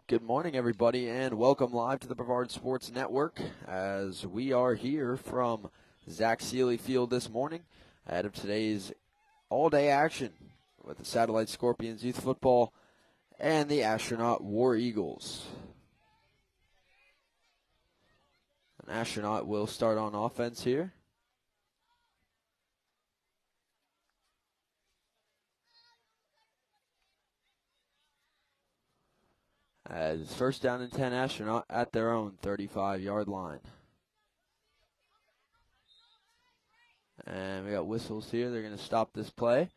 Good morning, everybody, and welcome live to the Brevard Sports Network as we are here from Zach Seeley Field this morning ahead of today's all-day action with the Satellite Scorpions Youth Football and the Astronaut War Eagles. An Astronaut will start on offense here. As first down and 10, Astronaut at their own 35-yard line. And we got whistles here. They're going to stop this play.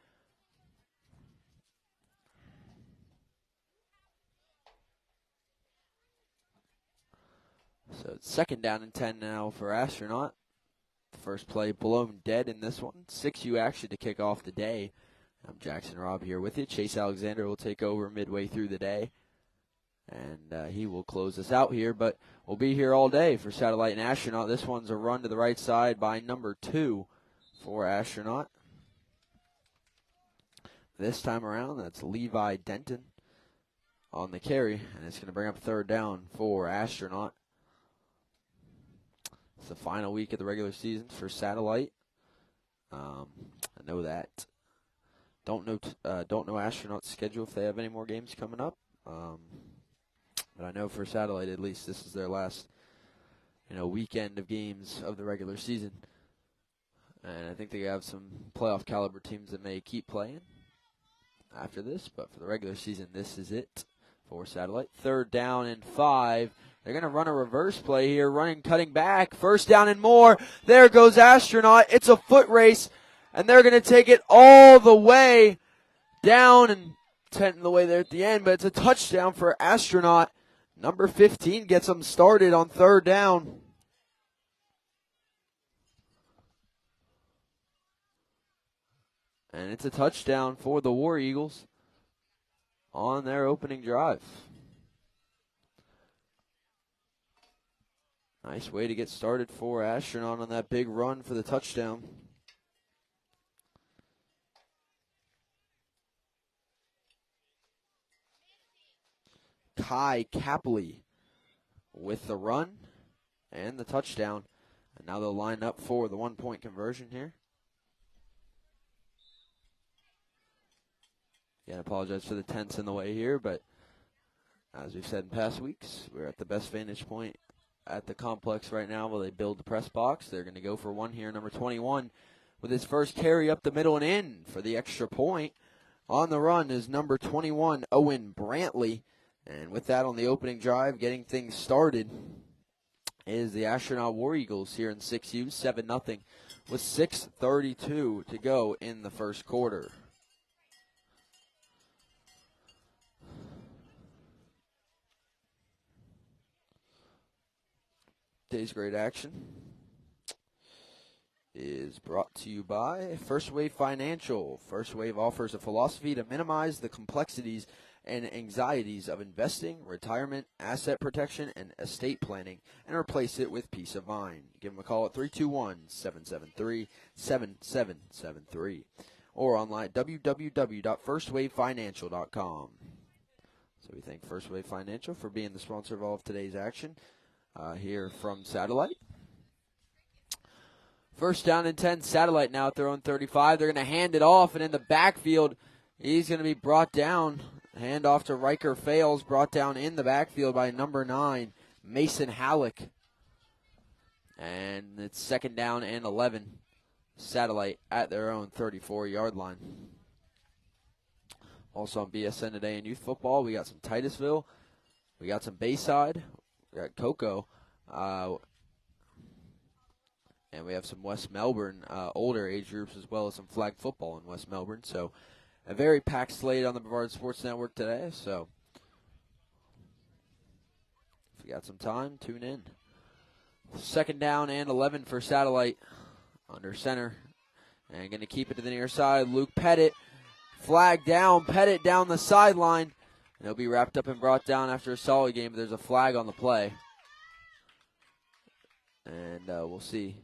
So it's second down and 10 now for Astronaut. The first play blown dead in this one. 6U action to kick off the day. I'm Jackson Robb here with you. Chase Alexander will take over midway through the day. And he will close us out here, but we'll be here all day for Satellite and Astronaut. This one's a run to the right side by number 2 for Astronaut. This time around, that's Levi Denton on the carry, and it's going to bring up third down for Astronaut. It's the final week of the regular season for Satellite. I know that. Don't know Astronaut's schedule if they have any more games coming up. But I know for Satellite, at least, this is their last, weekend of games of the regular season. And I think they have some playoff caliber teams that may keep playing after this. But for the regular season, this is it for Satellite. Third down and 5. They're going to run a reverse play here, cutting back. First down and more. There goes Astronaut. It's a foot race, and they're going to take it all the way down and 10 the way there at the end. But it's a touchdown for Astronaut. Number 15 gets them started on third down. And it's a touchdown for the War Eagles on their opening drive. Nice way to get started for Astronaut on that big run for the touchdown. Kai Capley with the run and the touchdown. And now they'll line up for the 1-point conversion here. Again, I apologize for the tents in the way here, but as we've said in past weeks, we're at the best vantage point at the complex right now while they build the press box. They're going to go for one here, number 21, with his first carry up the middle and in for the extra point. On the run is number 21, Owen Brantley. And with that on the opening drive, getting things started is the Astronaut War Eagles here in 6U, 7-0, with 6:32 to go in the first quarter. Today's great action is brought to you by First Wave Financial. First Wave offers a philosophy to minimize the complexities and anxieties of investing, retirement, asset protection, and estate planning, and replace it with peace of mind. Give them a call at 321-773-7773 or online at www.firstwavefinancial.com. So we thank First Wave Financial for being the sponsor of all of today's action here from Satellite. First down and 10, Satellite now at their own 35. They're going to hand it off, and in the backfield, he's going to be brought down. Handoff to Riker Fails, brought down in the backfield by number 9, Mason Halleck. And it's second down and 11. Satellite at their own 34-yard line. Also on BSN today in youth football, we got some Titusville. We got some Bayside. We got Cocoa. And we have some West Melbourne older age groups as well as some flag football in West Melbourne. So a very packed slate on the Brevard Sports Network today, so if you got some time, tune in. Second down and 11 for Satellite under center. And going to keep it to the near side. Luke Pettit, flag down, Pettit down the sideline. And he'll be wrapped up and brought down after a solid game, but there's a flag on the play. And we'll see.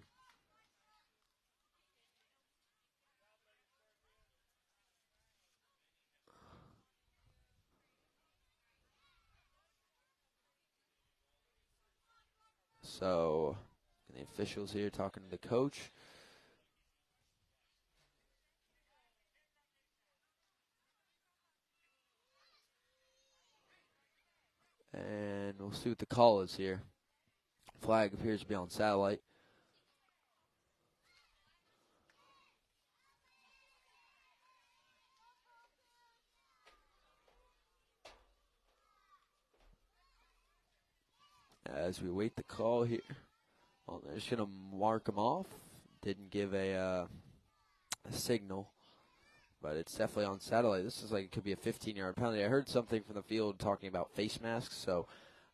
So the officials here talking to the coach. And we'll see what the call is here. Flag appears to be on Satellite. As we wait the call here. Well, they're just going to mark him off. Didn't give a signal, but it's definitely on Satellite. This is like it could be a 15-yard penalty. I heard something from the field talking about face masks, so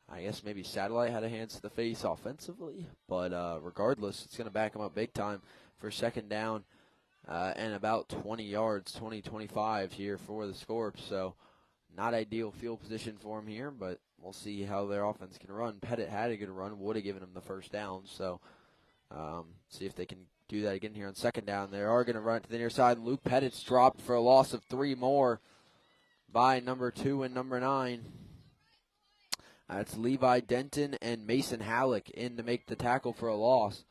I guess maybe Satellite had a hands to the face offensively. But regardless, it's going to back him up big time for second down and about 20 yards, 20, 25 here for the Scorps. So not ideal field position for him here, but we'll see how their offense can run. Pettit had a good run, would have given him the first down. So see if they can do that again here on second down. They are going to run it to the near side. Luke Pettit's dropped for a loss of 3 more by number 2 and number 9. That's Levi Denton and Mason Halleck in to make the tackle for a loss.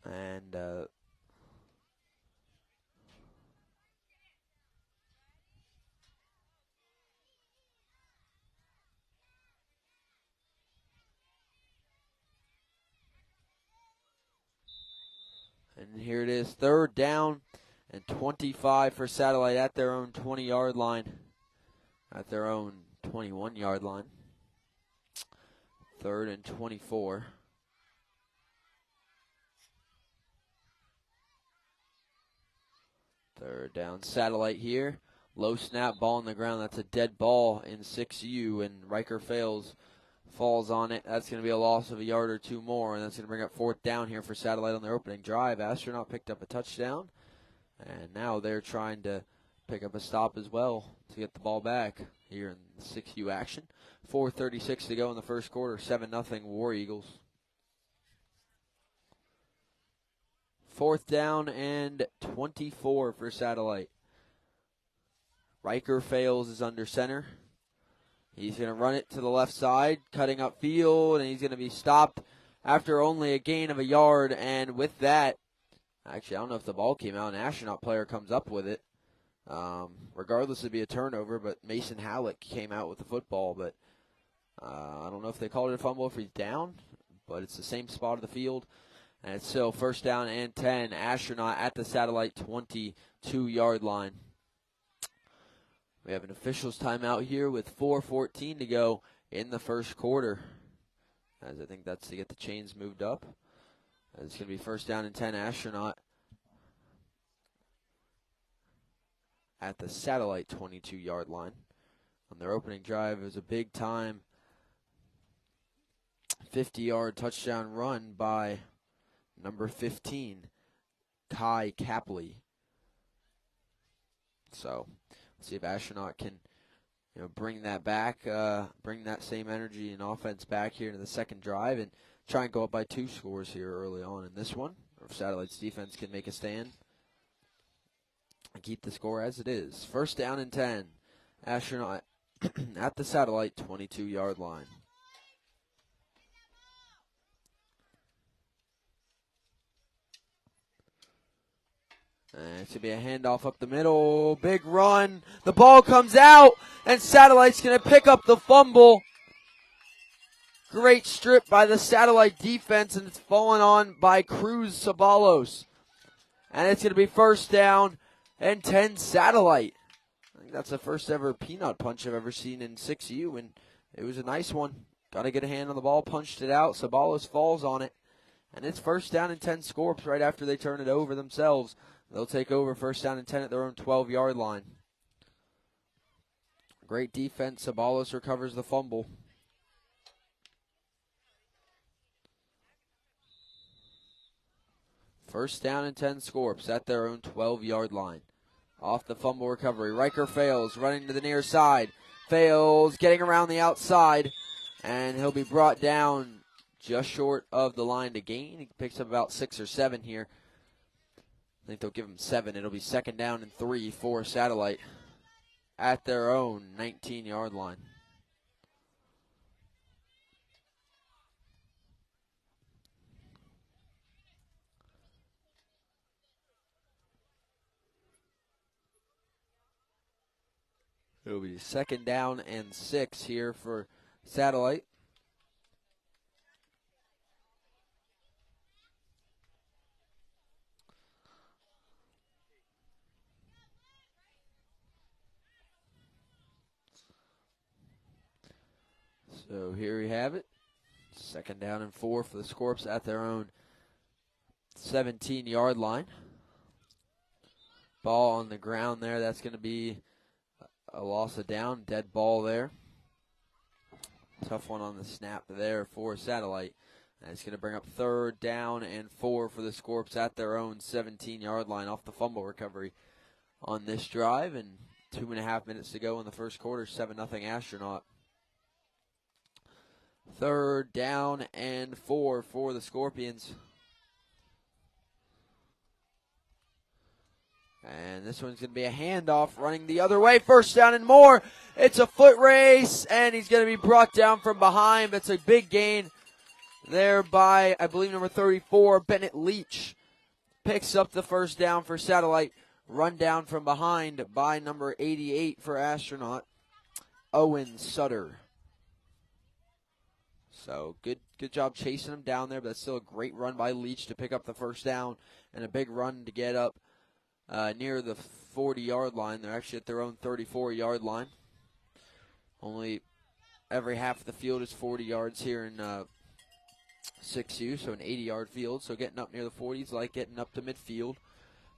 And here it is, third down and 25 for Satellite at their own 20-yard line, at their own 21-yard line. Third and 24. Third down, Satellite here. Low snap, ball on the ground. That's a dead ball in 6U, and Riker falls on it. That's going to be a loss of a yard or 2 more, and that's going to bring up fourth down here for Satellite on their opening drive. Astronaut picked up a touchdown, and now they're trying to pick up a stop as well to get the ball back here in the 6U action. 4:36 to go in the first quarter, 7-0 War Eagles. Fourth down and 24 for Satellite. Riker is under center. He's going to run it to the left side, cutting up field, and he's going to be stopped after only a gain of a yard. And with that, actually, I don't know if the ball came out. An Astronaut player comes up with it. Regardless, it'd be a turnover, but Mason Halleck came out with the football. But I don't know if they called it a fumble if he's down, but it's the same spot of the field. And it's still first down and 10. Astronaut at the Satellite 22-yard line. We have an officials timeout here with 4:14 to go in the first quarter. As I think that's to get the chains moved up. It's going to be first down and 10. Astronaut at the Satellite 22-yard line. On their opening drive, it was a big-time 50-yard touchdown run by number 15, Kai Capley. So, let's see if Astronaut can, bring that back, bring that same energy and offense back here into the second drive and try and go up by 2 scores here early on in this one. Or if Satellite's defense can make a stand and keep the score as it is. First down and 10. Astronaut at the Satellite 22-yard line. And it's going to be a handoff up the middle. Big run. The ball comes out, and Satellite's going to pick up the fumble. Great strip by the Satellite defense, and it's fallen on by Cruz Sabalos. And it's going to be first down and 10 Satellite. I think that's the first ever peanut punch I've ever seen in 6U, and it was a nice one. Got to get a hand on the ball, punched it out. Sabalos falls on it. And it's first down and 10 Scorps right after they turn it over themselves. They'll take over first down and 10 at their own 12-yard line. Great defense. Sabalos recovers the fumble. First down and 10 Scorps at their own 12-yard line. Off the fumble recovery. Riker running to the near side. Getting around the outside. And he'll be brought down just short of the line to gain. He picks up about 6 or 7 here. I think they'll give him 7. It'll be second down and 3 for Satellite. at their own 19-yard line. It'll be 2nd down and 6 here for Satellite. So here we have it. 2nd down and 4 for the Scorps at their own 17-yard line. Ball on the ground there. That's going to be a loss of down. Dead ball there. Tough one on the snap there for Satellite. And it's going to bring up 3rd down and 4 for the Scorps at their own 17-yard line off the fumble recovery on this drive. And 2.5 minutes to go in the first quarter. 7-0 Astronaut. 3rd down and 4 for the Scorpions. And this one's going to be a handoff running the other way. 1st down and more. It's a foot race, and he's going to be brought down from behind. It's a big gain there by, I believe, number 34, Bennett Leach. Picks up the 1st down for Satellite. Run down from behind by number 88 for Astronaut, Owen Sutter. So good job chasing him down there, but that's still a great run by Leach to pick up the 1st down and a big run to get up near the 40-yard line. They're actually at their own 34-yard line. Only every half of the field is 40 yards here in 6U, so an 80-yard field. So getting up near the 40s like getting up to midfield.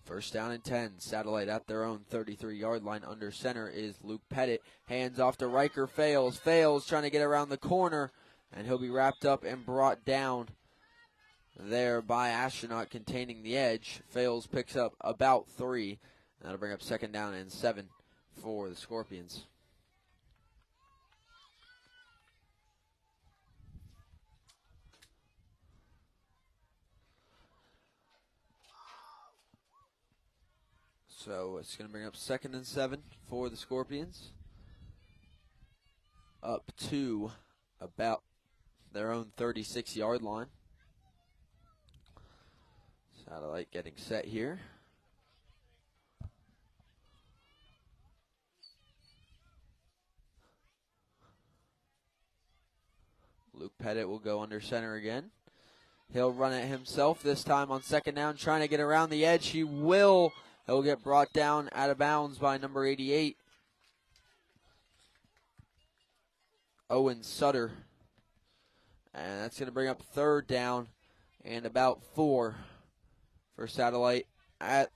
1st down and 10. Satellite at their own 33-yard line. Under center is Luke Pettit. Hands off to Riker. Fails trying to get around the corner. And he'll be wrapped up and brought down there by Astronaut containing the edge. Fails picks up about 3. And that'll bring up 2nd down and 7 for the Scorpions. So it's going to bring up 2nd and 7 for the Scorpions. Up to about their own 36-yard line. Satellite getting set here. Luke Pettit will go under center again. He'll run it himself this time on 2nd down, trying to get around the edge. He will. He'll get brought down out of bounds by number 88, Owen Sutter. And that's going to bring up 3rd down and about 4 for Satellite at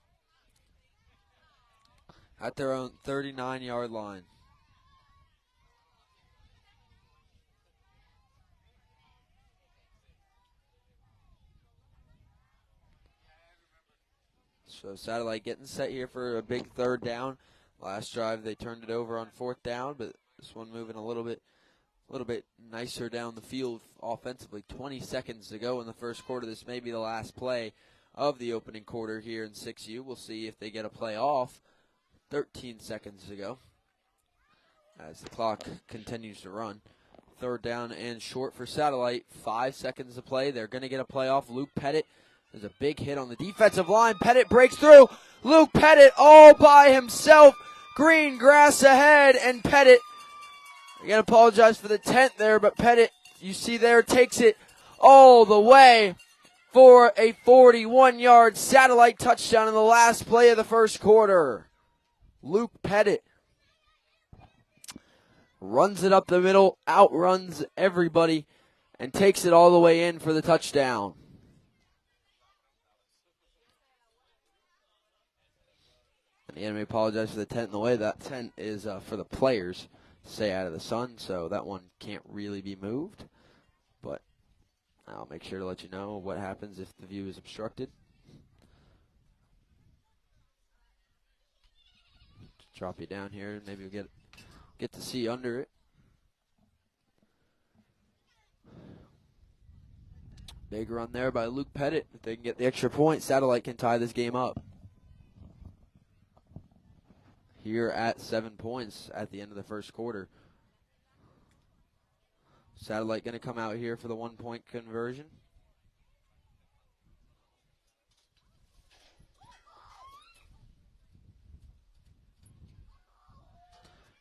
their own 39-yard line. So Satellite getting set here for a big 3rd down. Last drive they turned it over on 4th down, but this one moving a little bit nicer down the field offensively. 20 seconds to go in the first quarter. This may be the last play of the opening quarter here in 6U. We'll see if they get a play off. 13 seconds to go as the clock continues to run. 3rd down and short for Satellite. 5 seconds to play. They're going to get a play off. Luke Pettit. There's a big hit on the defensive line. Pettit breaks through. Luke Pettit all by himself. Green grass ahead, and Pettit, again, apologize for the tent there, but Pettit, you see there, takes it all the way for a 41-yard Satellite touchdown in the last play of the first quarter. Luke Pettit runs it up the middle, outruns everybody, and takes it all the way in for the touchdown. And again, we apologize for the tent in the way. That tent is for the players to stay out of the sun, so that one can't really be moved. But I'll make sure to let you know what happens if the view is obstructed. Drop you down here, and maybe we'll get to see under it. Big run there by Luke Pettit. If they can get the extra point, Satellite can tie this game up. here at 7 points at the end of the first quarter. Satellite going to come out here for the 1-point conversion.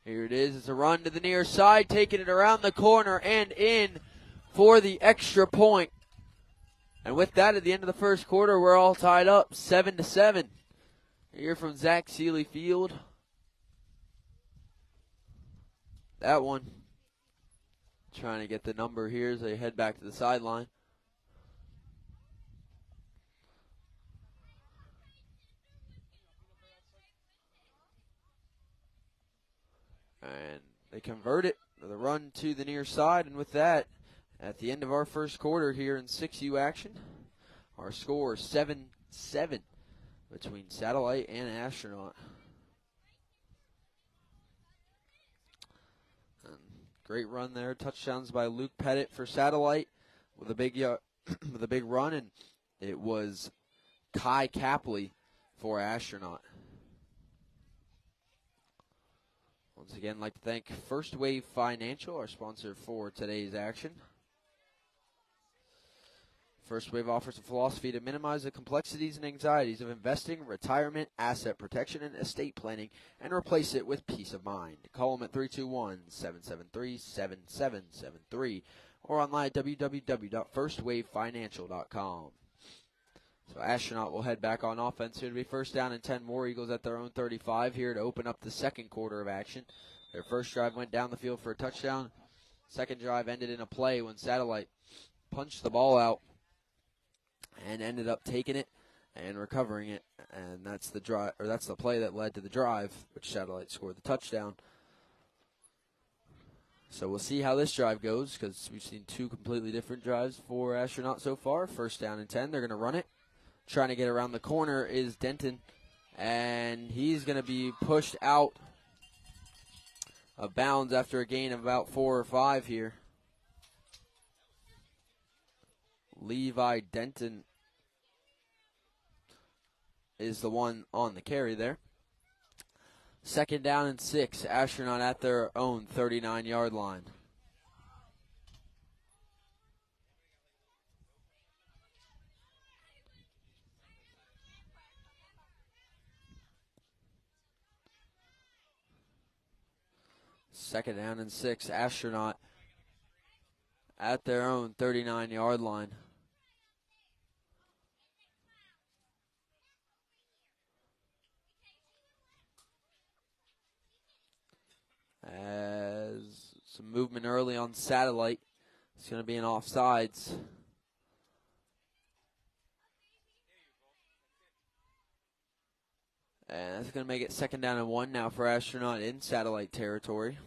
Here it is. It's a run to the near side, taking it around the corner and in for the extra point. And with that, at the end of the first quarter, we're all tied up 7-7. Here from Zach Seeley Field. That one. Trying to get the number here as they head back to the sideline. And they convert it with a run to the near side. And with that, at the end of our first quarter here in 6U action, our score is 7-7 between Satellite and Astronaut. And great run there. Touchdowns by Luke Pettit for Satellite with a big with a big run, and it was Kai Capley for Astronaut. Once again, I'd like to thank First Wave Financial, our sponsor for today's action. First Wave offers a philosophy to minimize the complexities and anxieties of investing, retirement, asset protection, and estate planning, and replace it with peace of mind. Call them at 321-773-7773 or online at www.firstwavefinancial.com. So Astronaut will head back on offense here to be first down and 10 more. Eagles at their own 35 here to open up the second quarter of action. Their first drive went down the field for a touchdown. Second drive ended in a play when Satellite punched the ball out and ended up taking it and recovering it. And that's the drive, or that's the play that led to the drive, which Satellite scored the touchdown. So we'll see how this drive goes, because we've seen two completely different drives for Astronaut so far. First down and 10. They're going to run it. Trying to get around the corner is Denton, and he's going to be pushed out of bounds after a gain of about 4 or 5 here. Levi Denton is the one on the carry there. Second down and 6. Astronaut at their own 39-yard line. Second down and 6. Astronaut at their own 39-yard line. As some movement early on Satellite. It's going to be an offsides. And that's going to make it second down and 1 now for Astronaut in Satellite territory.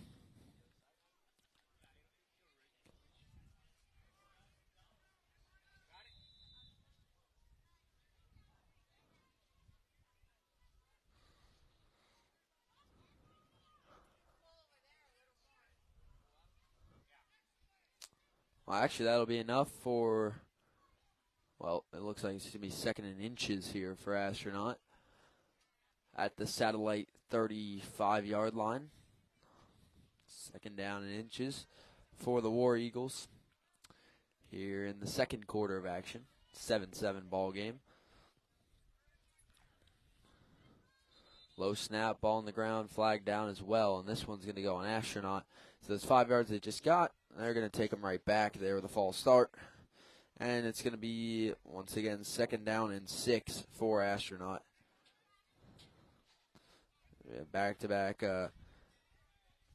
Well, actually, that'll be enough for, well, it looks like it's going to be second and inches here for Astronaut at the Satellite 35-yard line. Second down and inches for the War Eagles here in the second quarter of action. 7-7 ball game. Low snap, ball on the ground, flag down as well, and this one's going to go on Astronaut. So those 5 yards they just got, they're going to take them right back there with a false start. And it's going to be, once again, second down and 6 for Astronaut. Back-to-back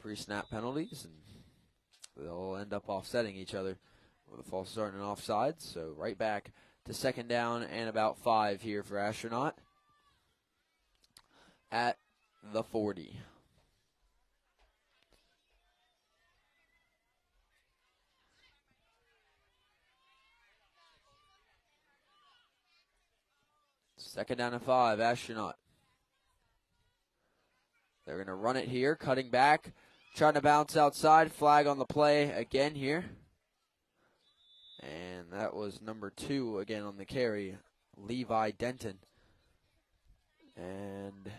pre-snap penalties, and they'll end up offsetting each other with a false start and an offside. So right back to second down and about 5 here for Astronaut at the 40. Second down and 5, Astronaut. They're going to run it here, cutting back, trying to bounce outside. Flag on the play again here. And that was number 2 again on the carry, Levi Denton. And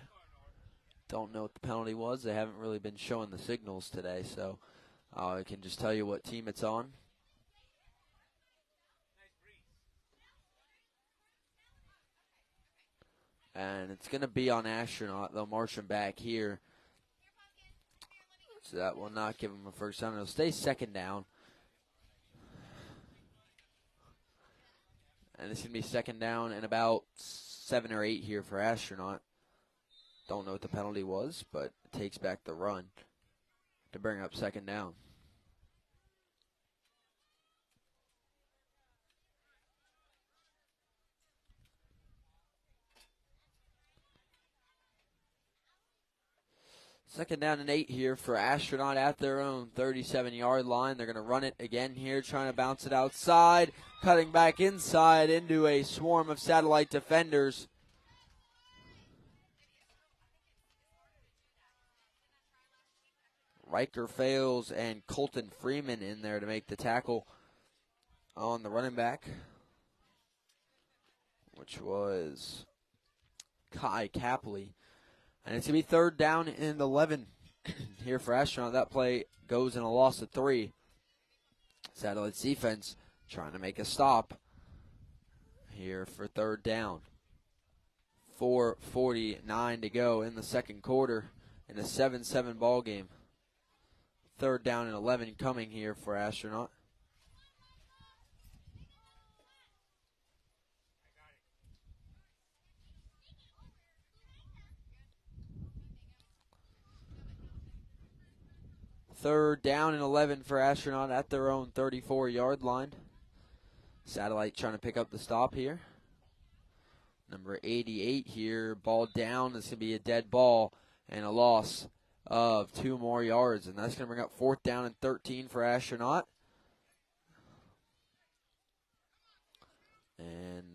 Don't know what the penalty was. They haven't really been showing the signals today, so I can just tell you what team it's on. And it's going to be on Astronaut. They'll march him back here. So that will not give him a first down. It'll stay second down. And it's going to be second down and about 7 or 8 here for Astronaut. Don't know what the penalty was, but it takes back the run to bring up second down. Second down and 8 here for Astronaut at their own 37-yard line. They're going to run it again here, trying to bounce it outside, cutting back inside into a swarm of Satellite defenders. Riker Fales and Colton Freeman in there to make the tackle on the running back, which was Kai Capley. And it's going to be third down and 11 here for Astronaut. That play goes in a loss of 3. Satellite's defense trying to make a stop here for third down. 4:49 to go in the second quarter in a 7-7 ball game. Third down and 11 coming here for Astronaut. Third down and 11 for Astronaut at their own 34-yard line. Satellite trying to pick up the stop here. Number 88 here, ball down. It's going to be a dead ball and a loss of 2 more yards. And that's going to bring up fourth down and 13 for Astronaut. And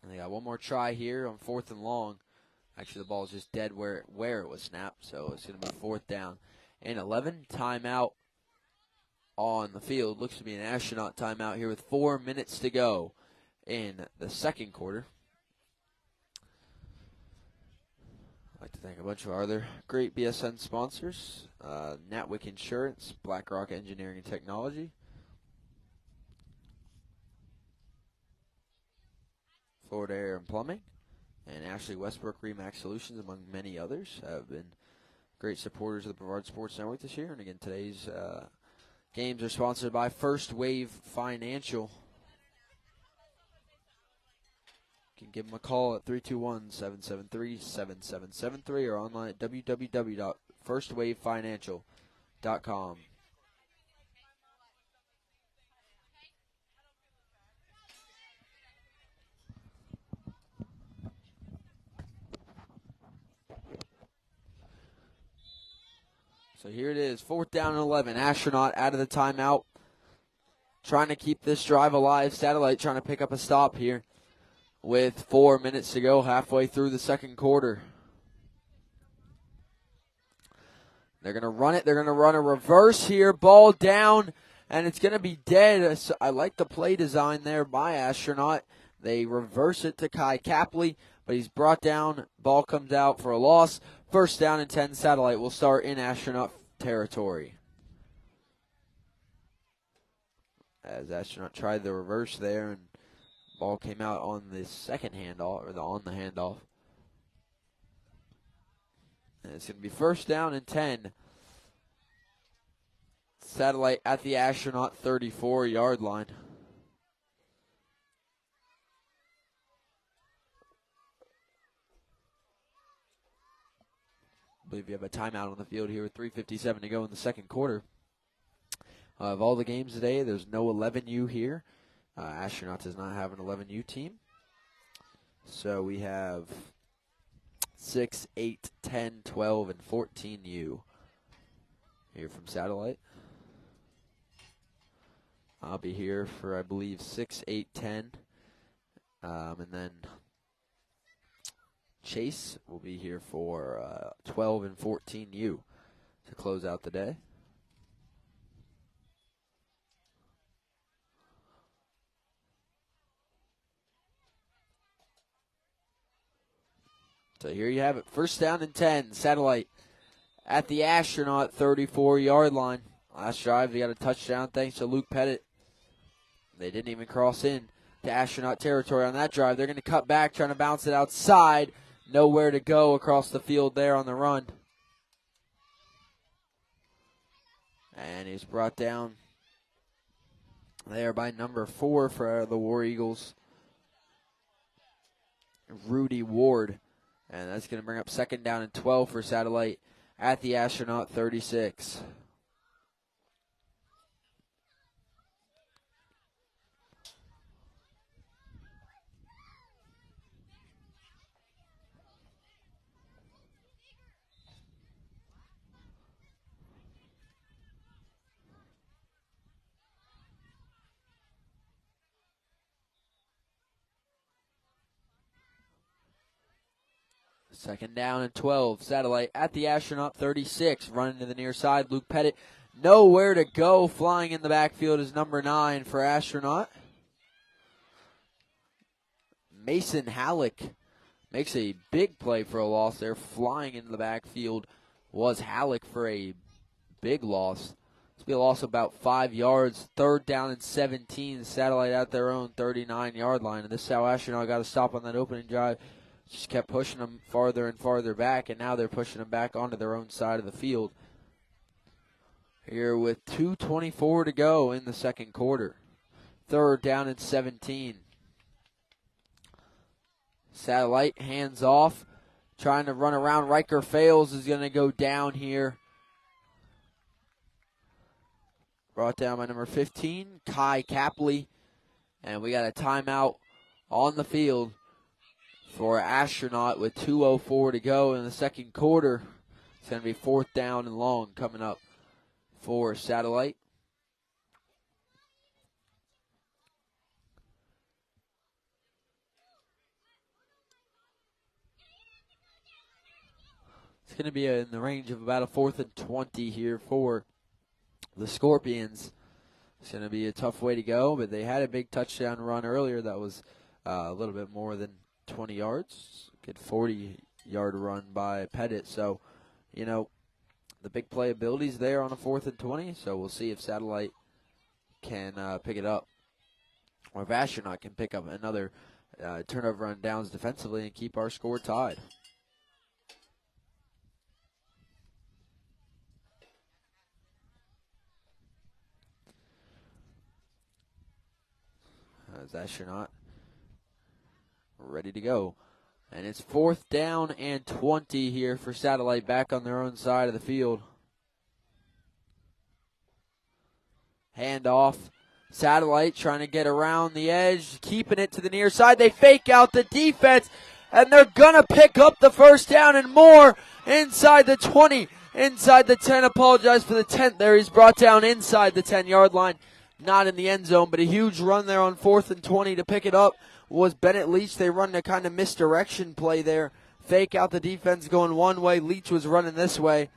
they got one more try here on fourth and long. Actually, the ball is just dead where it was snapped, so it's going to be fourth down and 11. Timeout on the field. Looks to be an Astronaut timeout here with 4 minutes to go in the second quarter. I'd like to thank a bunch of our other great BSN sponsors. Natwick Insurance, BlackRock Engineering and Technology, Florida Air and Plumbing, and Ashley Westbrook Remax Solutions, among many others, have been great supporters of the Brevard Sports Network this year. And again, today's games are sponsored by First Wave Financial. You can give them a call at 321-773-7773 or online at www.firstwavefinancial.com. So here it is, fourth down and 11. Astronaut out of the timeout, trying to keep this drive alive. Satellite trying to pick up a stop here with 4 minutes to go, halfway through the second quarter. They're going to run it. They're going to run a reverse here. Ball down, and it's going to be dead. I like the play design there by Astronaut. They reverse it to Kai Capley, but he's brought down. Ball comes out for a loss. First down and 10. Satellite will start in Astronaut territory. As Astronaut tried the reverse there, and ball came out on the second handoff, or on the handoff. And it's going to be first down and 10. Satellite at the Astronaut 34-yard line. I believe you have a timeout on the field here with 3:57 to go in the second quarter. Of all the games today, there's no 11U here. Astronaut does not have an 11U team. So we have 6, 8, 10, 12, and 14U here from Satellite. I'll be here for, I believe, 6, 8, 10. And then Chase will be here for 12 and 14U to close out the day. So here you have it. First down and 10. Satellite at the Astronaut 34-yard line. Last drive, they got a touchdown thanks to Luke Pettit. They didn't even cross in to Astronaut territory on that drive. They're going to cut back, trying to bounce it outside. Nowhere to go across the field there on the run. And he's brought down there by number 4 for the War Eagles, Rudy Ward. And that's going to bring up second down and 12 for Satellite at the Astronaut 36. Second down and 12. Satellite at the Astronaut 36. Running to the near side. Luke Pettit nowhere to go. Flying in the backfield is number 9 for Astronaut. Mason Halleck makes a big play for a loss there. Flying into the backfield was Halleck for a big loss. This will be a loss of about 5 yards. Third down and 17. Satellite at their own 39-yard line. And this is how Astronaut got to stop on that opening drive. Just kept pushing them farther and farther back, and now they're pushing them back onto their own side of the field. Here with 2:24 to go in the second quarter. Third down and 17. Satellite hands off, trying to run around. Riker fails, is going to go down here. Brought down by number 15, Kai Capley. And we got a timeout on the field for Astronaut with 2:04 to go in the second quarter. It's going to be fourth down and long coming up for Satellite. It's going to be in the range of about a 4th and 20 here for the Scorpions. It's going to be a tough way to go, but they had a big touchdown run earlier that was a little bit more than 20 yards. Good 40-yard run by Pettit. So, you know, the big playability's there on a 4th and 20, so we'll see if Satellite can pick it up, or if Astronaut can pick up another turnover on downs defensively and keep our score tied. As Astronaut ready to go. And it's fourth down and 20 here for Satellite, back on their own side of the field. Hand off. Satellite trying to get around the edge, keeping it to the near side. They fake out the defense, and they're going to pick up the first down and more inside the 20, inside the 10. Apologize for the 10 there. He's brought down inside the 10-yard line, not in the end zone, but a huge run there on 4th and 20 to pick it up was Bennett Leach. They run a kind of misdirection play there. Fake out the defense going one way. Leach was running this way.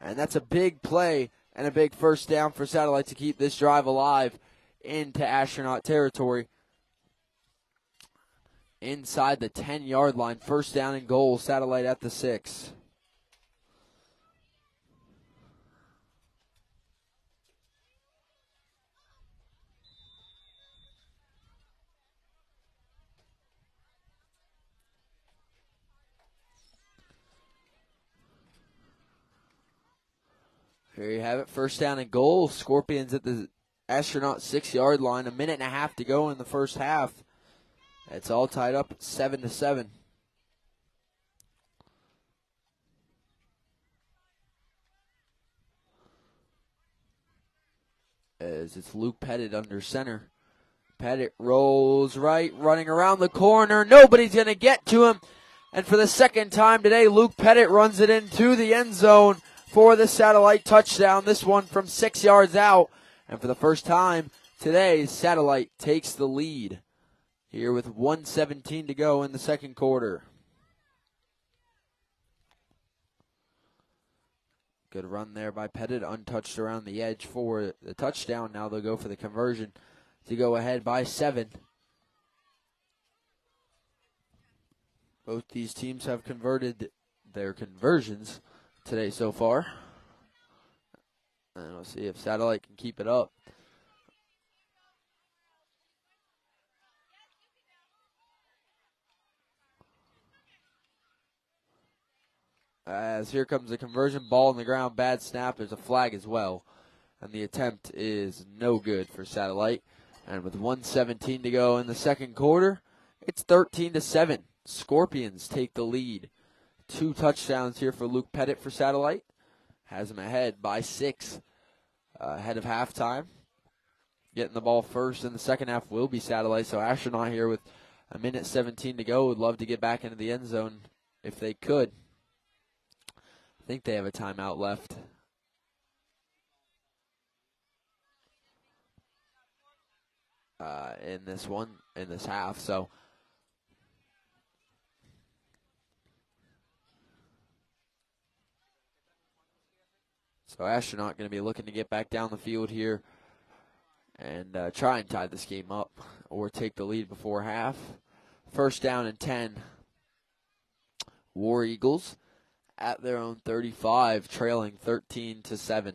And that's a big play and a big first down for Satellite to keep this drive alive into Astronaut territory. Inside the 10-yard line. First down and goal. Satellite at the 6. Here you have it, first down and goal. Scorpions at the Astronaut 6-yard line. A minute and a half to go in the first half. It's all tied up 7-7. As it's Luke Pettit under center. Pettit rolls right, running around the corner. Nobody's going to get to him. And for the second time today, Luke Pettit runs it into the end zone for the Satellite touchdown. This one from 6 yards out. And for the first time today, Satellite takes the lead here with 1:17 to go in the second quarter. Good run there by Pettit, untouched around the edge for the touchdown. Now they'll go for the conversion to go ahead by 7. Both these teams have converted their conversions today so far. And we'll see if Satellite can keep it up. As here comes the conversion, ball on the ground, bad snap. There's a flag as well. And the attempt is no good for Satellite. And with 1:17 to go in the second quarter, it's 13-7. Scorpions take the lead. 2 touchdowns here for Luke Pettit for Satellite. Has him ahead by 6. Ahead of halftime. Getting the ball first in the second half will be Satellite. So Astronaut here with 1:17 to go would love to get back into the end zone if they could. I think they have a timeout left. In this half. So Astronaut going to be looking to get back down the field here and try and tie this game up or take the lead before half. First down and 10. War Eagles at their own 35, trailing 13-7.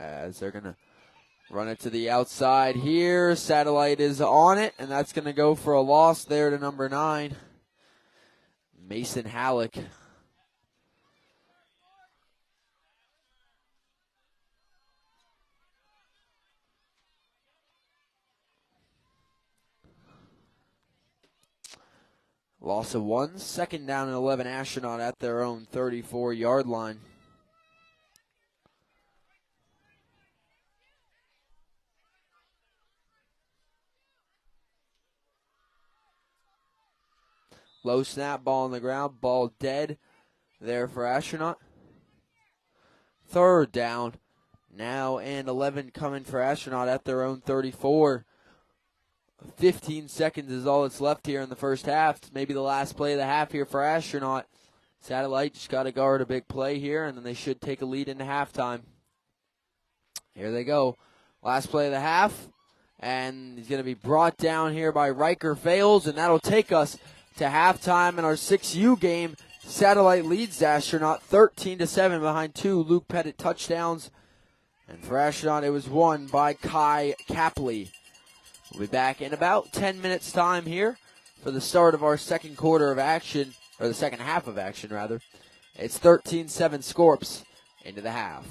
As they're going to run it to the outside here. Satellite is on it, and that's going to go for a loss there to number 9, Mason Halleck. Loss of 1. Second down and 11. Astronaut at their own 34-yard line. Low snap, ball on the ground, ball dead there for Astronaut. Third down, now and 11 coming for Astronaut at their own 34. 15 seconds is all that's left here in the first half. It's maybe the last play of the half here for Astronaut. Satellite just got to guard a big play here, and then they should take a lead into halftime. Here they go. Last play of the half, and he's going to be brought down here by Riker Fails, and that'll take us to halftime in our 6U game. Satellite leads Astronaut 13-7 behind 2 Luke Pettit touchdowns. And for Astronaut, it was won by Kai Capley. We'll be back in about 10 minutes time here for the start of our second quarter of action, or the second half of action, rather. It's 13-7 Scorps into the half.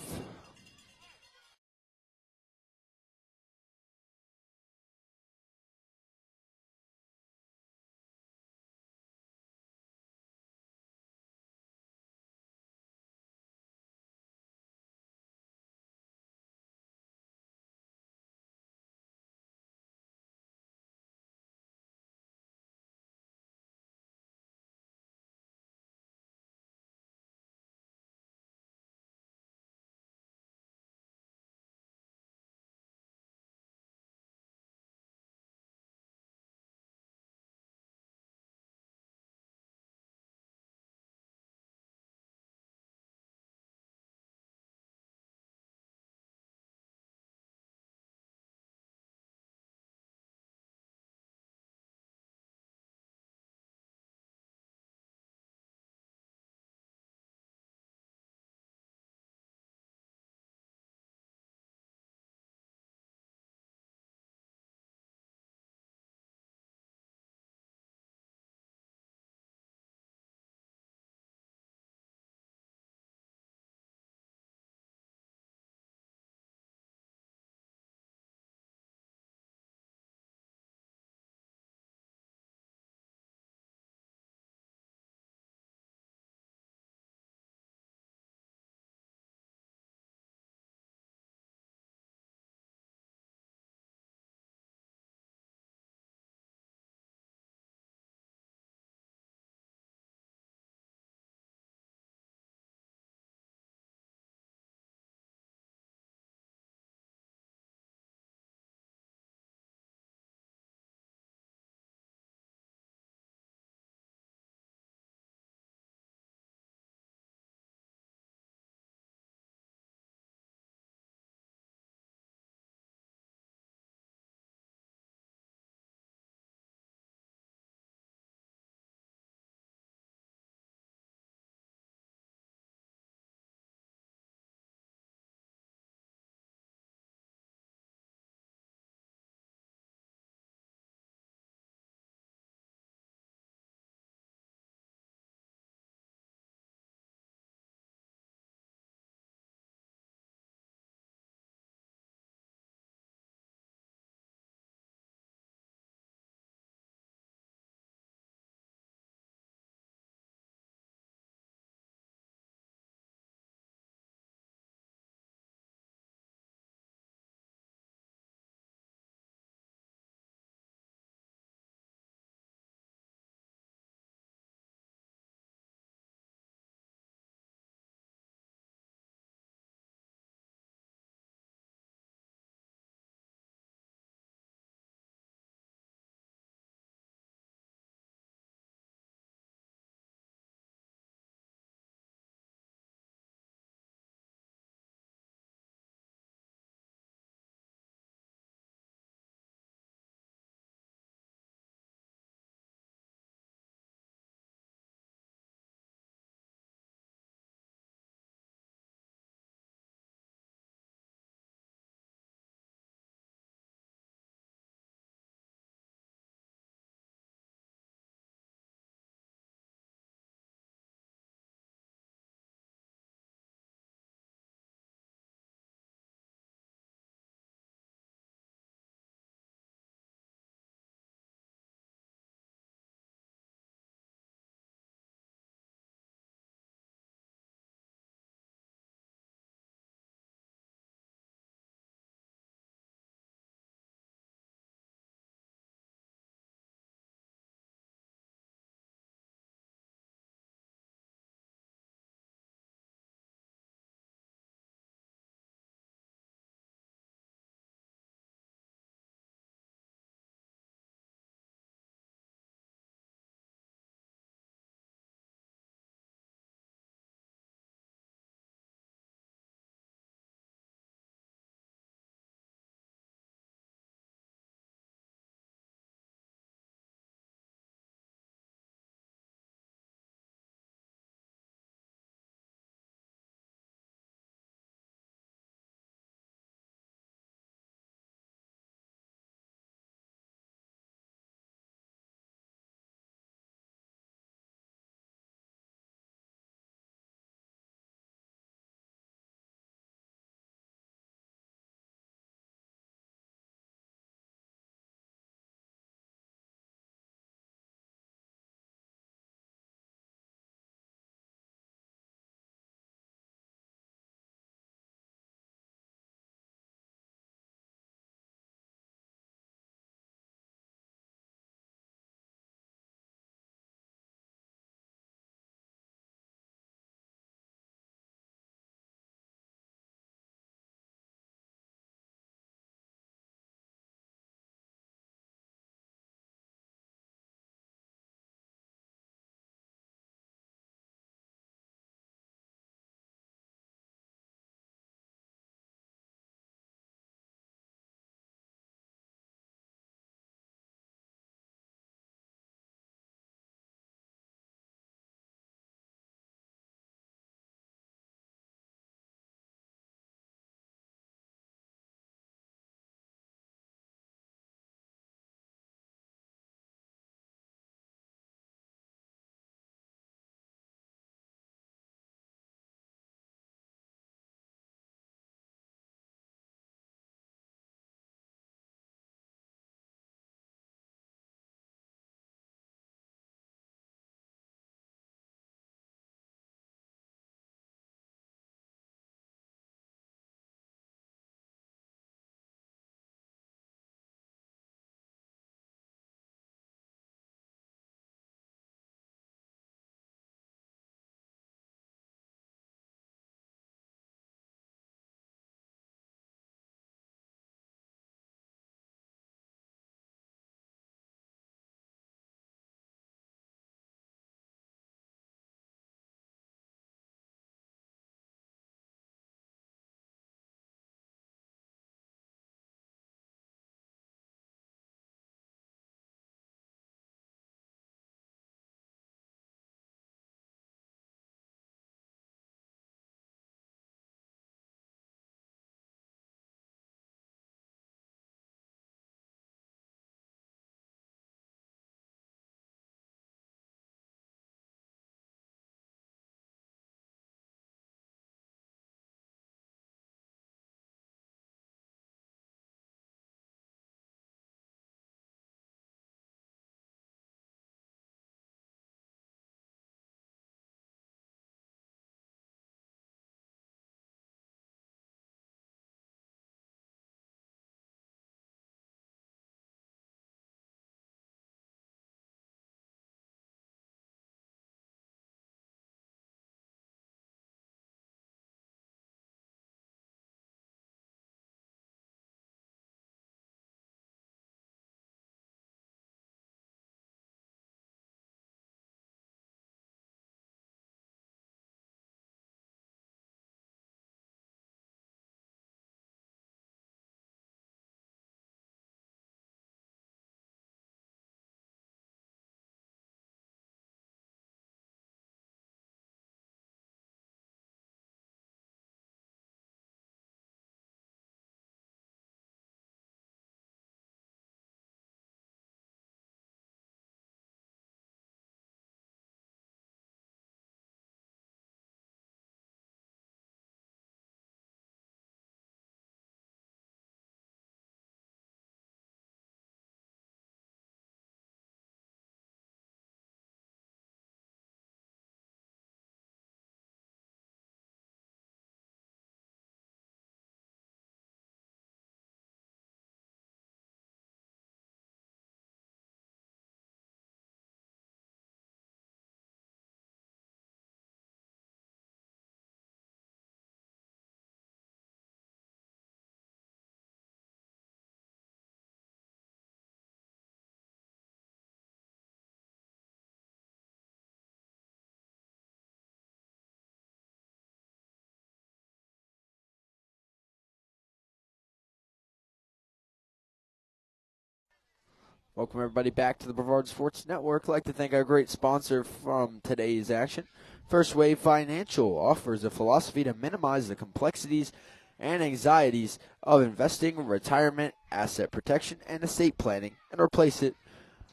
Welcome everybody back to the Brevard Sports Network. I'd like to thank our great sponsor from today's action. First Wave Financial offers a philosophy to minimize the complexities and anxieties of investing, retirement, asset protection, and estate planning, and replace it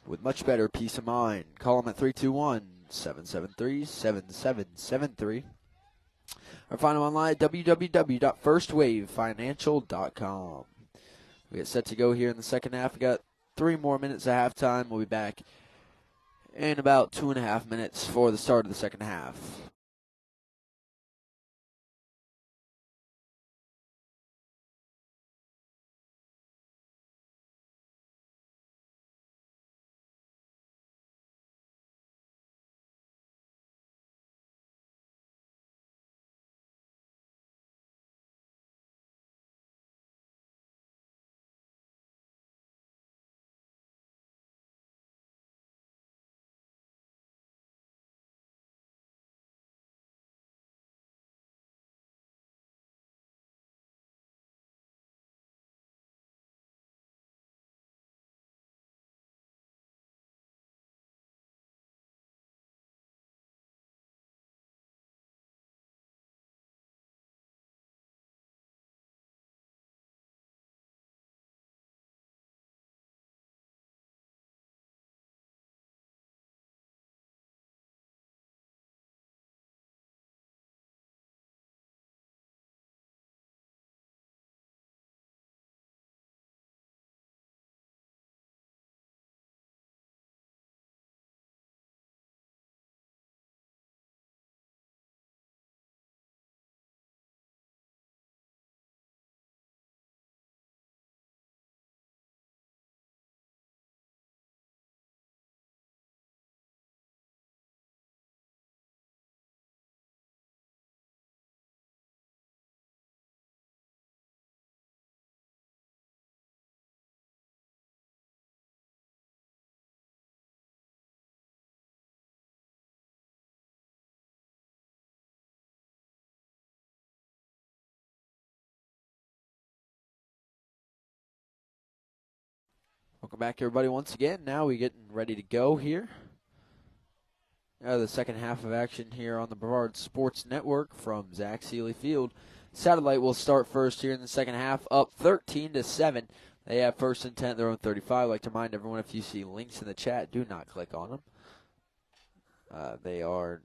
with much better peace of mind. Call them at 321-773-7773. Or find them online at www.firstwavefinancial.com. We get set to go here in the second half. We got 3 more minutes at halftime. We'll be back in about 2.5 minutes for the start of the second half. Welcome back, everybody, once again. Now we're getting ready to go here. The second half of action here on the Brevard Sports Network from Zach Seeley Field. Satellite will start first here in the second half, up 13-7. They have first and 10 at their own 35. I'd like to remind everyone, if you see links in the chat, do not click on them. They are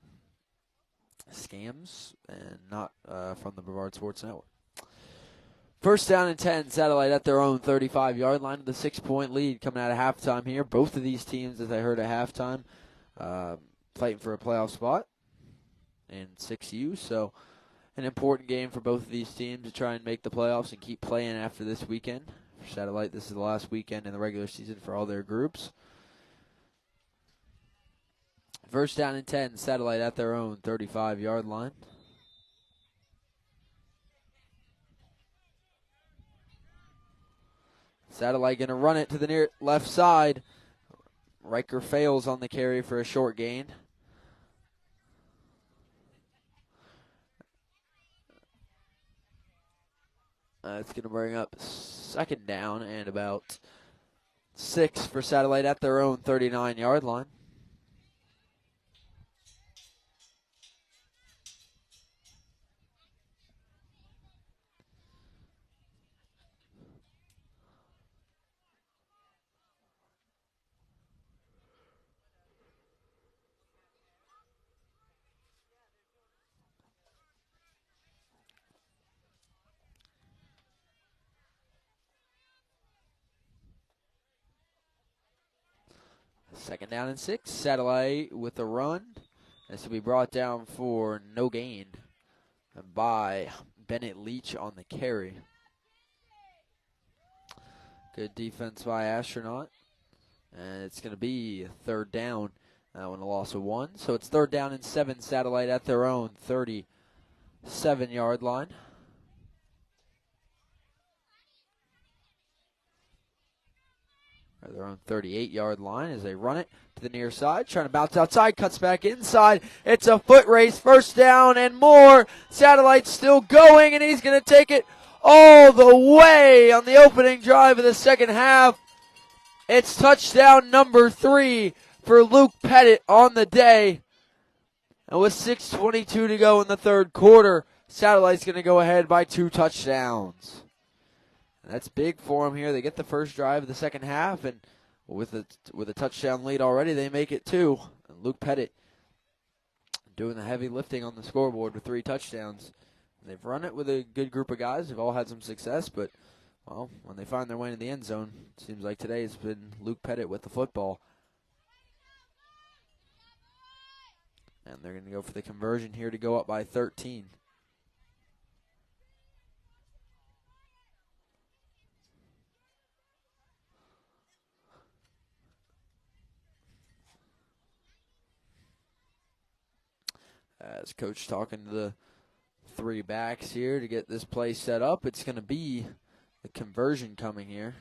scams and not from the Brevard Sports Network. First down and 10, Satellite at their own 35-yard line with a 6-point lead coming out of halftime here. Both of these teams, as I heard at halftime, fighting for a playoff spot in 6U. So an important game for both of these teams to try and make the playoffs and keep playing after this weekend. For Satellite, this is the last weekend in the regular season for all their groups. First down and 10, Satellite at their own 35-yard line. Satellite going to run it to the near left side. Riker fails on the carry for a short gain. It's going to bring up second down and about 6 for Satellite at their own 39-yard line. Second down and 6. Satellite with a run. This will be brought down for no gain by Bennett Leach on the carry. Good defense by Astronaut. And it's going to be third down. That one a loss of 1. So it's third down and 7. Satellite at their own 37-yard line. Their own 38-yard line as they run it to the near side. Trying to bounce outside, cuts back inside. It's a foot race, first down and more. Satellite's still going, and he's going to take it all the way on the opening drive of the second half. It's touchdown number 3 for Luke Pettit on the day. And with 6:22 to go in the third quarter, Satellite's going to go ahead by 2 touchdowns. And that's big for them here. They get the first drive of the second half, and with a touchdown lead already, they make it 2. And Luke Pettit doing the heavy lifting on the scoreboard with 3 touchdowns. They've run it with a good group of guys. They've all had some success, but, well, when they find their way in the end zone, it seems like today it's been Luke Pettit with the football. And they're going to go for the conversion here to go up by 13. As coach talking to the 3 backs here to get this play set up, it's going to be the conversion coming here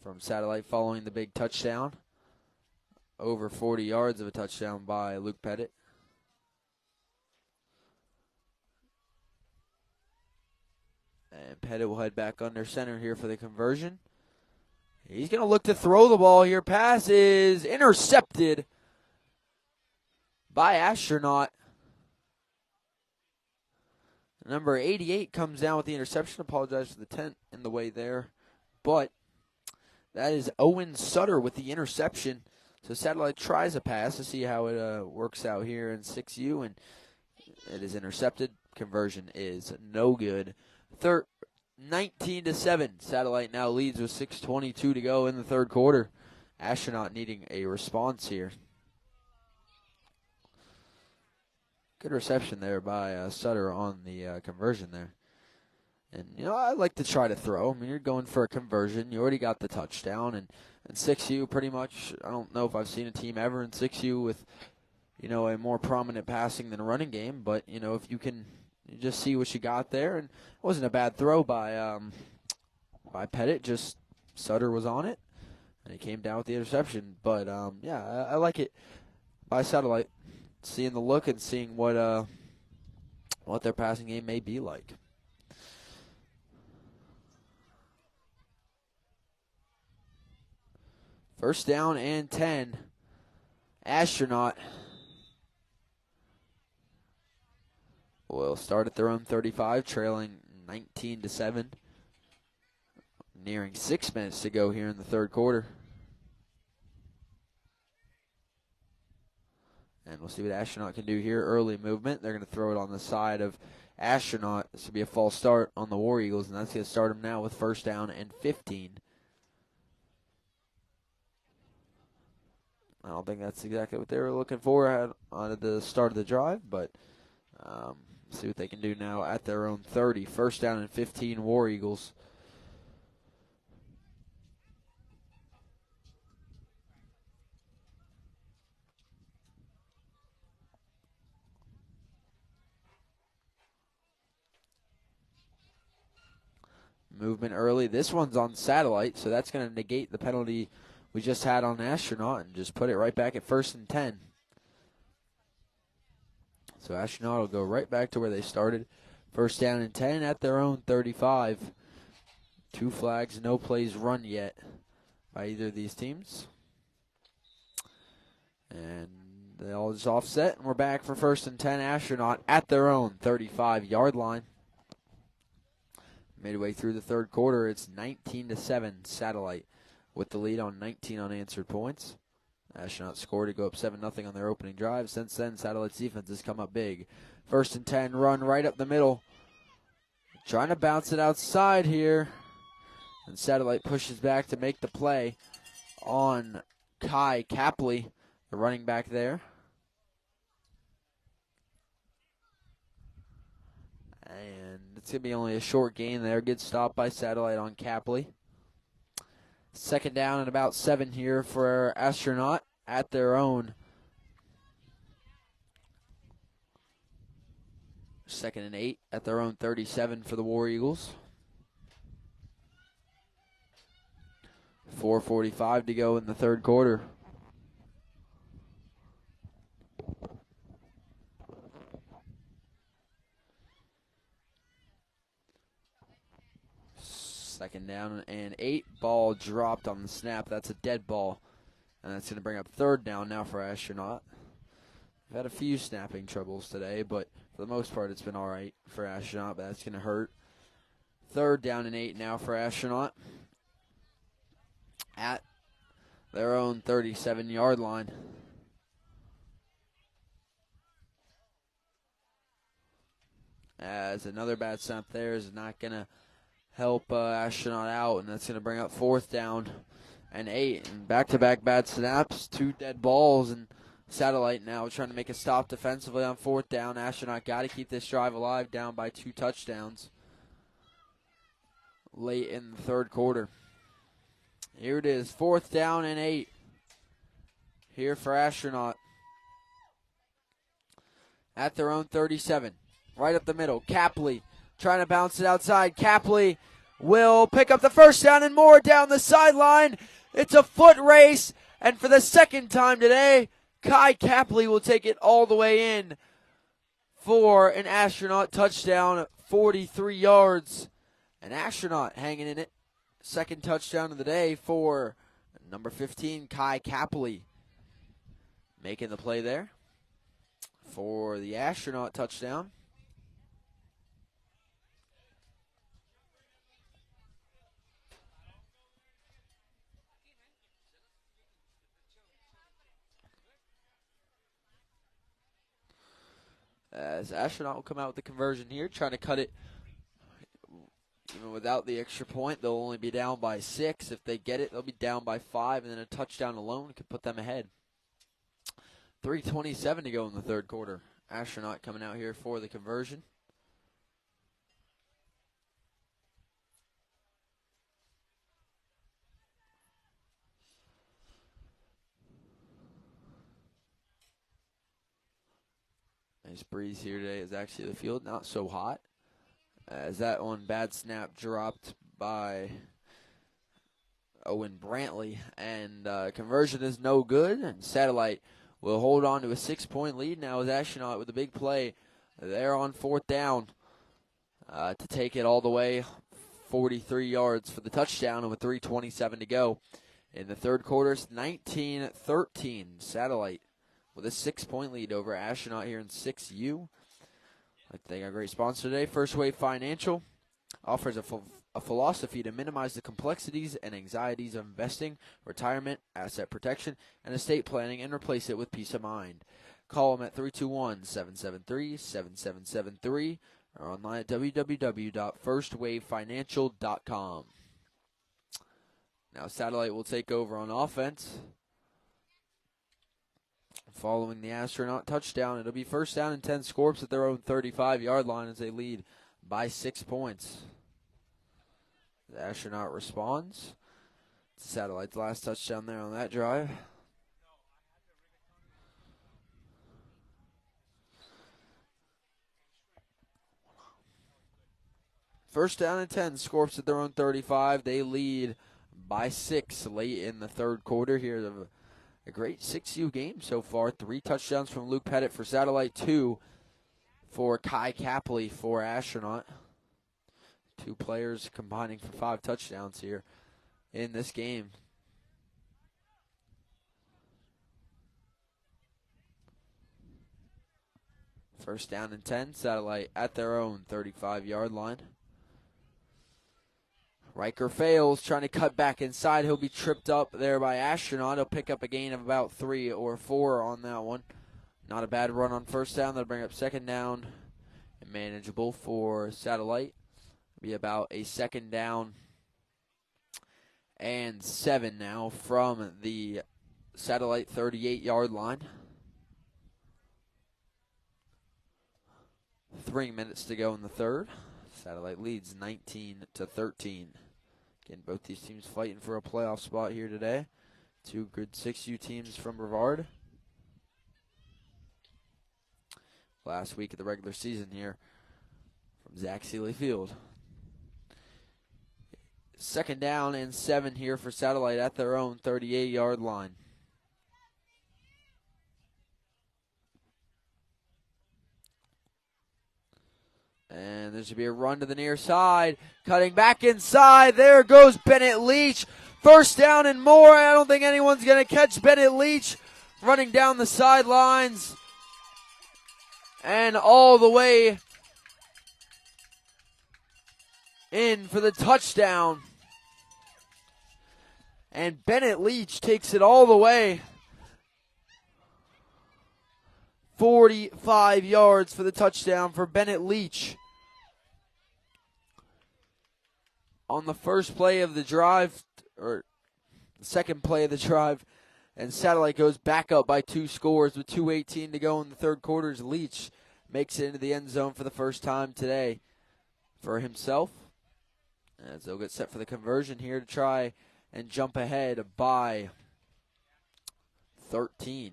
from Satellite following the big touchdown. Over 40 yards of a touchdown by Luke Pettit. And Pettit will head back under center here for the conversion. He's going to look to throw the ball here. Pass is intercepted by Astronaut. Number 88 comes down with the interception. Apologize for the tent in the way there. But that is Owen Sutter with the interception. So Satellite tries a pass to see how it works out here in 6U, and it is intercepted. Conversion is no good. 19-7. Satellite now leads with 6:22 to go in the third quarter. Astronaut needing a response here. Good reception there by Sutter on the conversion there. And, I like to try to throw. I mean, you're going for a conversion. You already got the touchdown. And 6U pretty much, I don't know if I've seen a team ever in 6U with, a more prominent passing than a running game. But, if you can just see what you got there. And it wasn't a bad throw by Pettit. Just Sutter was on it. And he came down with the interception. But, I like it by Satellite. Seeing the look and seeing what their passing game may be like. First down and 10. Astronaut will start at their own 35, trailing 19-7. Nearing 6 minutes to go here in the third quarter. And we'll see what Astronaut can do here. Early movement. They're going to throw it on the side of Astronaut. This will be a false start on the War Eagles, and that's going to start them now with first down and 15. I don't think that's exactly what they were looking for at the start of the drive, but see what they can do now at their own 30. First down and 15, War Eagles. Movement early. This one's on Satellite, so that's going to negate the penalty we just had on Astronaut and just put it right back at first and 10. So Astronaut will go right back to where they started. First down and 10 at their own 35. 2 flags, no plays run yet by either of these teams. And they all just offset, and we're back for first and 10. Astronaut at their own 35-yard line. Midway through the third quarter, it's 19-7. Satellite with the lead on 19 unanswered points. Astronaut scored to go up 7-0 on their opening drive. Since then, Satellite's defense has come up big. First and 10, run right up the middle. Trying to bounce it outside here. And Satellite pushes back to make the play on Kai Capley, the running back there. And it's going to be only a short gain there. Good stop by Satellite on Capley. Second down and about 7 here for Astronaut at their own. Second and 8 at their own 37 for the War Eagles. 4:45 to go in the third quarter. Second down and 8. Ball dropped on the snap. That's a dead ball. And that's going to bring up third down now for Astronaut. We've had a few snapping troubles today, but for the most part it's been all right for Astronaut, but that's going to hurt. Third down and 8 now for Astronaut at their own 37-yard line. As another bad snap there is not going to help Astronaut out, and that's going to bring up fourth down and 8. And back-to-back bad snaps, 2 dead balls, and Satellite now trying to make a stop defensively on fourth down. Astronaut got to keep this drive alive, down by 2 touchdowns late in the third quarter. Here it is, fourth down and 8 here for Astronaut at their own 37. Right up the middle, Capley trying to bounce it outside. Capley will pick up the first down and more down the sideline. It's a foot race, and for the second time today, Kai Capley will take it all the way in for an Astronaut touchdown, 43 yards. An Astronaut hanging in it. Second touchdown of the day for number 15, Kai Capley. Making the play there for the Astronaut touchdown. As Astronaut will come out with the conversion here, trying to cut it. Even without the extra point, they'll only be down by 6. If they get it, they'll be down by 5, and then a touchdown alone could put them ahead. 3:27 to go in the third quarter. Astronaut coming out here for the conversion. Nice breeze here today is actually the field, not so hot. As that one bad snap dropped by Owen Brantley, and conversion is no good, and Satellite will hold on to a 6-point lead now with Astronaut with a big play there on fourth down to take it all the way 43 yards for the touchdown, and with 3:27 to go in the third quarter. It's 19-13 Satellite with a 6-point lead over Astronaut here in 6U. I'd like to thank our great sponsor today, First Wave Financial. Offers a philosophy to minimize the complexities and anxieties of investing, retirement, asset protection, and estate planning, and replace it with peace of mind. Call them at 321-773-7773 or online at www.firstwavefinancial.com. Now Satellite will take over on offense. Following the Astronaut touchdown, it'll be first down and 10 Scorps at their own 35-yard line as they lead by 6 points. The Astronaut responds. Satellite's last touchdown there on that drive. First down and 10, Scorps at their own 35. They lead by 6 late in the third quarter here. A great 6U game so far. 3 touchdowns from Luke Pettit for Satellite, 2 for Kai Capley for Astronaut. 2 players combining for 5 touchdowns here in this game. First down and 10, Satellite at their own 35-yard line. Riker fails, trying to cut back inside. He'll be tripped up there by Astronaut. He'll pick up a gain of about 3 or 4 on that one. Not a bad run on first down. That'll bring up second down and manageable for Satellite. It'll be about a second down and 7 now from the Satellite 38-yard line. 3 minutes to go in the third. Satellite leads 19-13. Again, both these teams fighting for a playoff spot here today. 2 good 6U teams from Brevard. Last week of the regular season here from Zach Seeley Field. Second down and 7 here for Satellite at their own 38-yard line. And there should be a run to the near side. Cutting back inside. There goes Bennett Leach. First down and more. I don't think anyone's going to catch Bennett Leach running down the sidelines. And all the way in for the touchdown. And Bennett Leach takes it all the way. 45 yards for the touchdown for Bennett Leach. On the first play of the drive, or the second play of the drive, and Satellite goes back up by 2 scores with 2:18 to go in the third quarter. As Leach makes it into the end zone for the first time today for himself. As they'll get set for the conversion here to try and jump ahead by 13.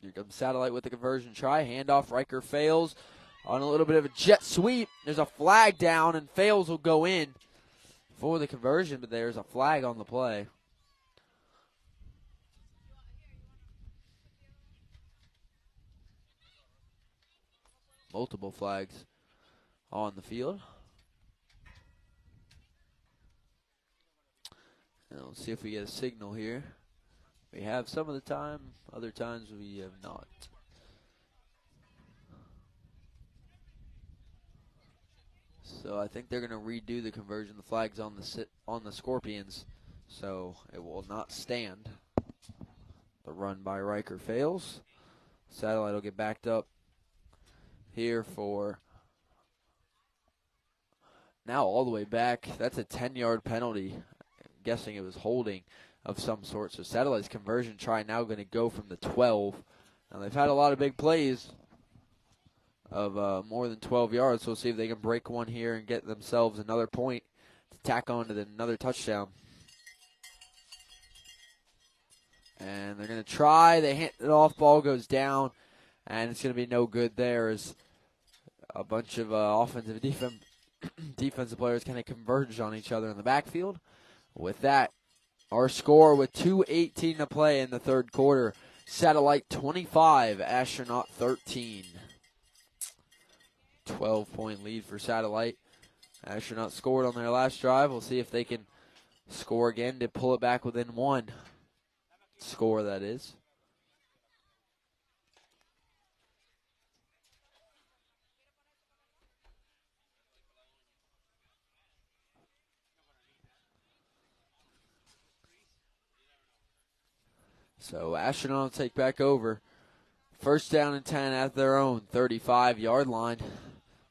Here comes Satellite with the conversion try. Handoff, Riker fails on a little bit of a jet sweep. There's a flag down, and Fails will go in for the conversion, but there's a flag on the play. Multiple flags on the field. And let's see if we get a signal here. We have some of the time, other times we have not. So I think they're going to redo the conversion. The flag's on the Scorpions, so it will not stand. The run by Riker fails. Satellite will get backed up here for now all the way back. That's a 10-yard penalty. I'm guessing it was holding of some sort. So Satellite's conversion try now going to go from the 12. Now they've had a lot of big plays of more than 12 yards. So we'll see if they can break one here and get themselves another point to tack on to another touchdown. And they're going to try. They hand it off. Ball goes down. And it's going to be no good there as a bunch of offensive defensive players kind of converge on each other in the backfield. With that, our score with 2:18 to play in the third quarter. Satellite 25, Astronaut 13. 12-point lead for Satellite. Astronaut scored on their last drive. We'll see if they can score again to pull it back within one score, that is. So Astronaut will take back over. First down and 10 at their own 35-yard line.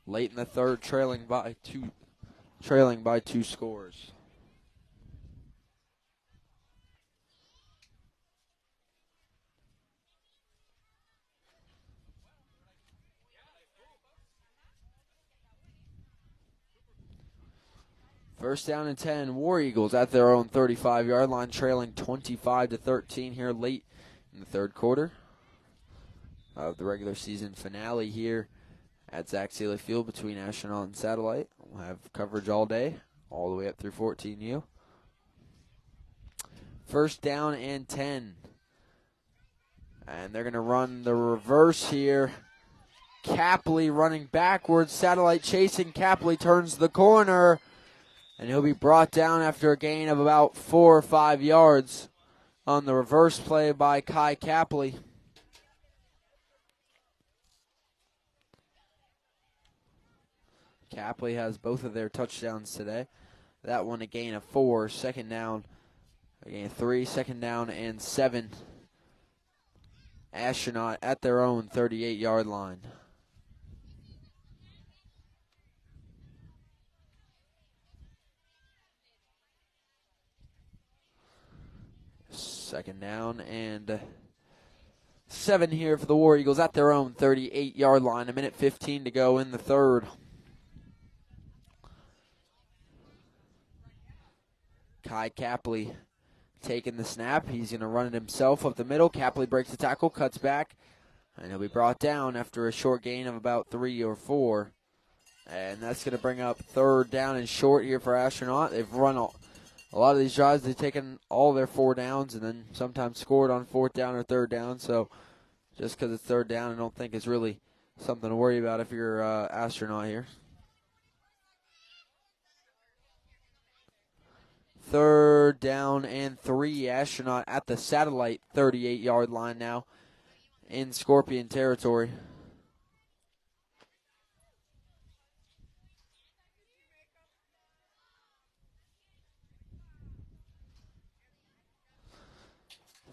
Late in the third, trailing by two scores. First down and 10, War Eagles at their own 35-yard line, trailing 25-13 here late in the third quarter of the regular season finale here at Zach Sealy Field between Astronaut and Satellite. We'll have coverage all day, all the way up through 14U. First down and 10. And they're going to run the reverse here. Capley running backwards. Satellite chasing. Capley turns the corner. And he'll be brought down after a gain of about 4 or 5 yards on the reverse play by Kai Capley. Capley has both of their touchdowns today. That one a gain of 4, second down, a gain of 3, second down and 7. Astronaut at their own 38-yard line. Second down and 7 here for the War Eagles at their own 38-yard line. 1:15 to go in the third. Kai Capley taking the snap. He's going to run it himself up the middle. Capley breaks the tackle, cuts back, and he'll be brought down after a short gain of about 3 or 4. And that's going to bring up 3rd down and short here for Astronaut. They've run a lot of these drives. They've taken all their 4 downs and then sometimes scored on 4th down or 3rd down. So just because it's 3rd down, I don't think it's really something to worry about if you're Astronaut here. 3rd down and 3. Astronaut at the satellite 38-yard line now in Scorpion territory.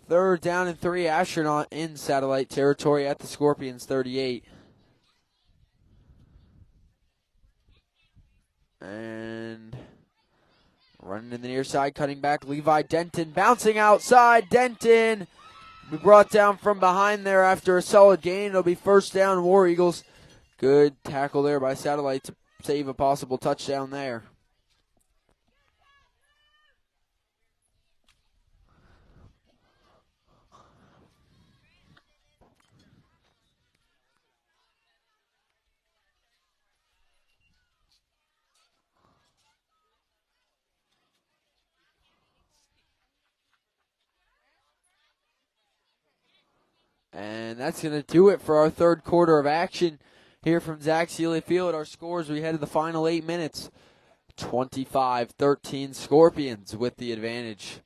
Third down and 3. Astronaut in satellite territory at the Scorpions 38. And running in the near side, cutting back, Levi Denton bouncing outside. Denton be brought down from behind there after a solid gain. It'll be 1st down, War Eagles. Good tackle there by Satellite to save a possible touchdown there. And that's going to do it for our 3rd quarter of action here from Zach Sealy Field. Our scores, we head to the final 8 minutes. 25-13 Scorpions with the advantage.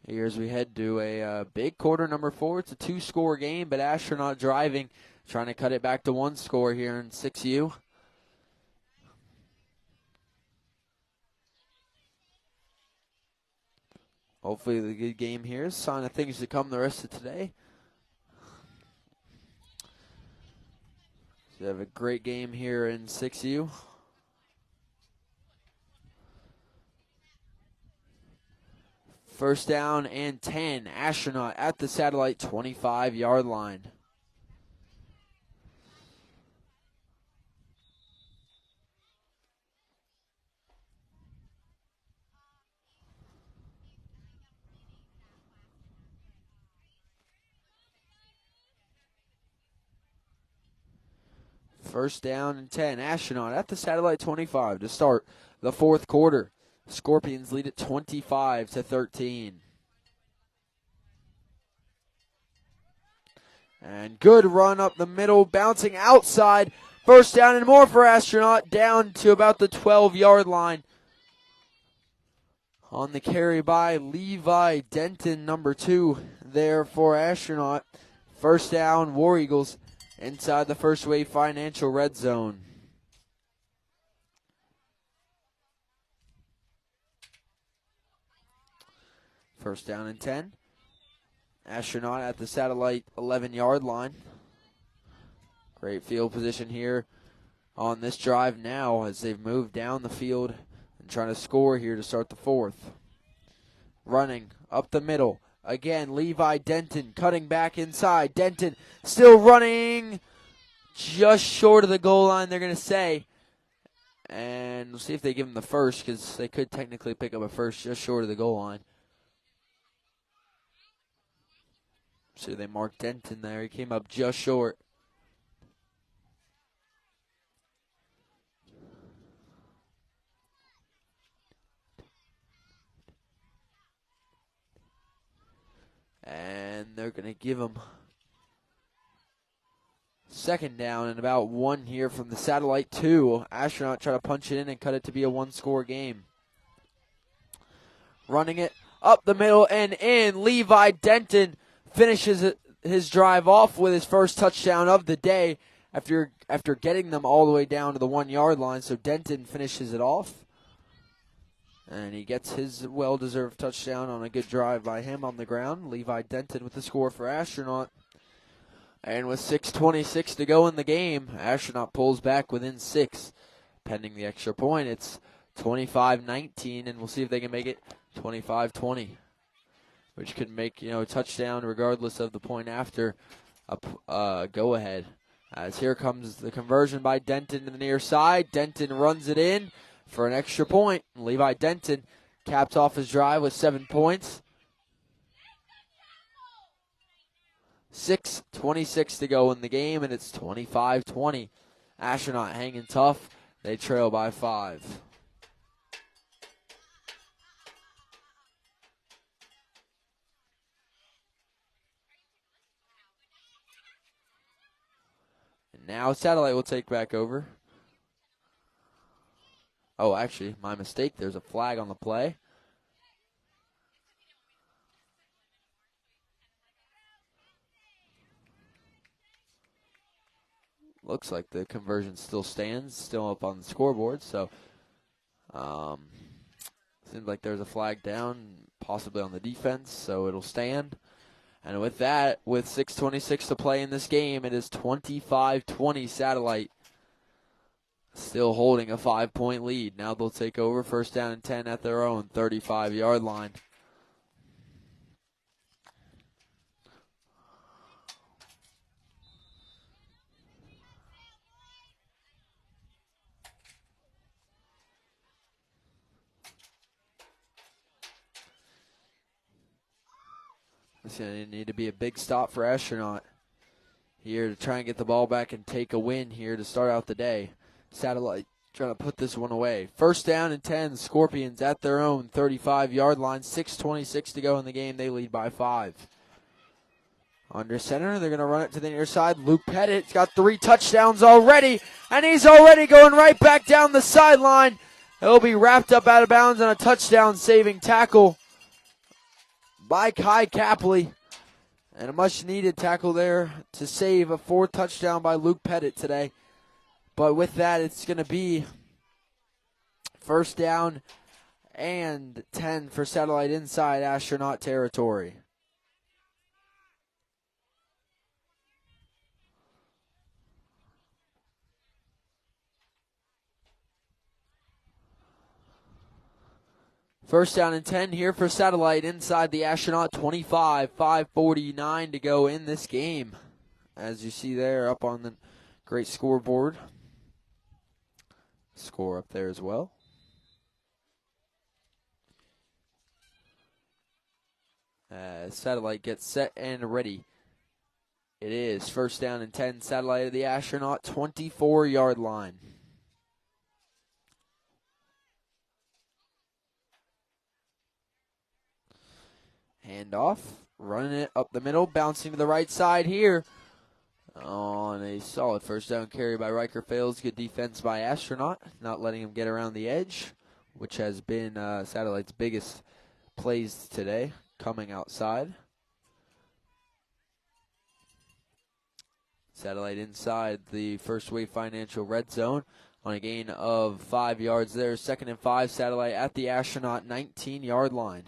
Here as we head to a big quarter number 4. It's a 2-score game, but Astronaut driving, trying to cut it back to 1 score here in 6U. Hopefully the good game here is a sign of things to come the rest of today. So we have a great game here in 6U. First down and 10. Astronaut at the satellite 25-yard line. First down and 10. Astronaut at the satellite 25 to start the 4th quarter. Scorpions lead at 25-13. And good run up the middle, bouncing outside. First down and more for Astronaut, down to about the 12-yard line. On the carry by Levi Denton, number 2 there for Astronaut. First down, War Eagles inside the First Wave Financial red zone. First down and 10. Astronaut at the satellite 11-yard line. Great field position here on this drive now as they've moved down the field and trying to score here to start the 4th. Running up the middle. Again, Levi Denton cutting back inside. Denton still running just short of the goal line, they're going to say. And we'll see if they give him the first because they could technically pick up a first just short of the goal line. So they marked Denton there. He came up just short. And they're going to give him second down and about 1 here from the satellite 2. Astronaut try to punch it in and cut it to be a 1-score game. Running it up the middle and in. Levi Denton finishes his drive off with his first touchdown of the day after getting them all the way down to the 1-yard line. So Denton finishes it off. And he gets his well-deserved touchdown on a good drive by him on the ground. Levi Denton with the score for Astronaut. And with 6:26 to go in the game, Astronaut pulls back within 6. Pending the extra point, it's 25-19, and we'll see if they can make it 25-20. Which could make, a touchdown regardless of the point after a go-ahead. As here comes the conversion by Denton to the near side. Denton runs it in for an extra point. Levi Denton caps off his drive with 7 points. 6:26 to go in the game, and it's 25-20. Astronaut hanging tough. They trail by 5. And now Satellite will take back over. Oh, actually, my mistake. There's a flag on the play. Looks like the conversion still stands, still up on the scoreboard. So, seems like there's a flag down, possibly on the defense, so it'll stand. And with that, with 6:26 to play in this game, it is 25-20 Satellite. Still holding a 5-point lead. Now they'll take over, first down and 10 at their own 35-yard line. It's going to need to be a big stop for Astronaut here to try and get the ball back and take a win here to start out the day. Satellite trying to put this one away. First down and 10, Scorpions at their own 35-yard line. 6:26 to go in the game. They lead by 5. Under center, they're going to run it to the near side. Luke Pettit's got 3 touchdowns already, and he's already going right back down the sideline. He'll be wrapped up out of bounds on a touchdown-saving tackle by Kai Capley. And a much-needed tackle there to save a 4th touchdown by Luke Pettit today. But with that, it's going to be first down and 10 for Satellite inside Astronaut territory. First down and 10 here for Satellite inside the Astronaut 25. 5:49 to go in this game. As you see there up on the great scoreboard. Score up there as well. Satellite gets set and ready. It is first down and 10. Satellite of the Astronaut 24-yard line. Handoff, running it up the middle, bouncing to the right side here. On a solid first down carry by Riker Fails. Good defense by Astronaut, not letting him get around the edge, which has been Satellite's biggest plays today, coming outside. Satellite inside the First Wave Financial red zone on a gain of 5 yards there. 2nd and 5, Satellite at the Astronaut 19-yard line.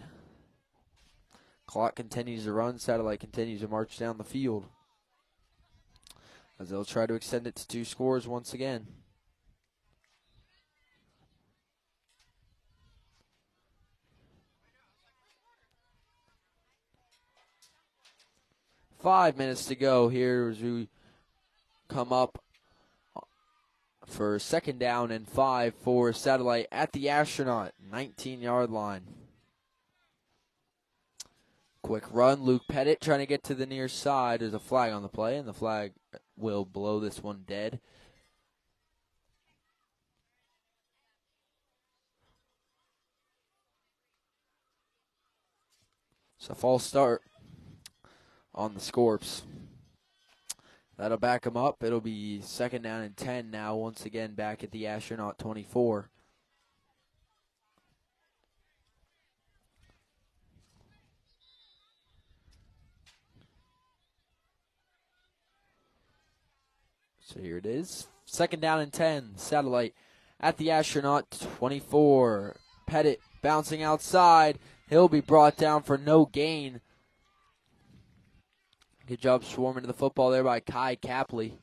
Clock continues to run. Satellite continues to march down the field, as they'll try to extend it to 2 scores once again. Five minutes to go here as we come up for second down and 5 for Satellite at the Astronaut, 19-yard line. Quick run, Luke Pettit trying to get to the near side. There's a flag on the play, and the flag will blow this one dead. So false start on the Scorps. That'll back them up. It'll be second down and 10 now, once again back at the Astronaut 24. So here it is. Second down and 10. Satellite at the Astronaut 24. Pettit bouncing outside. He'll be brought down for no gain. Good job swarming to the football there by Kai Capley.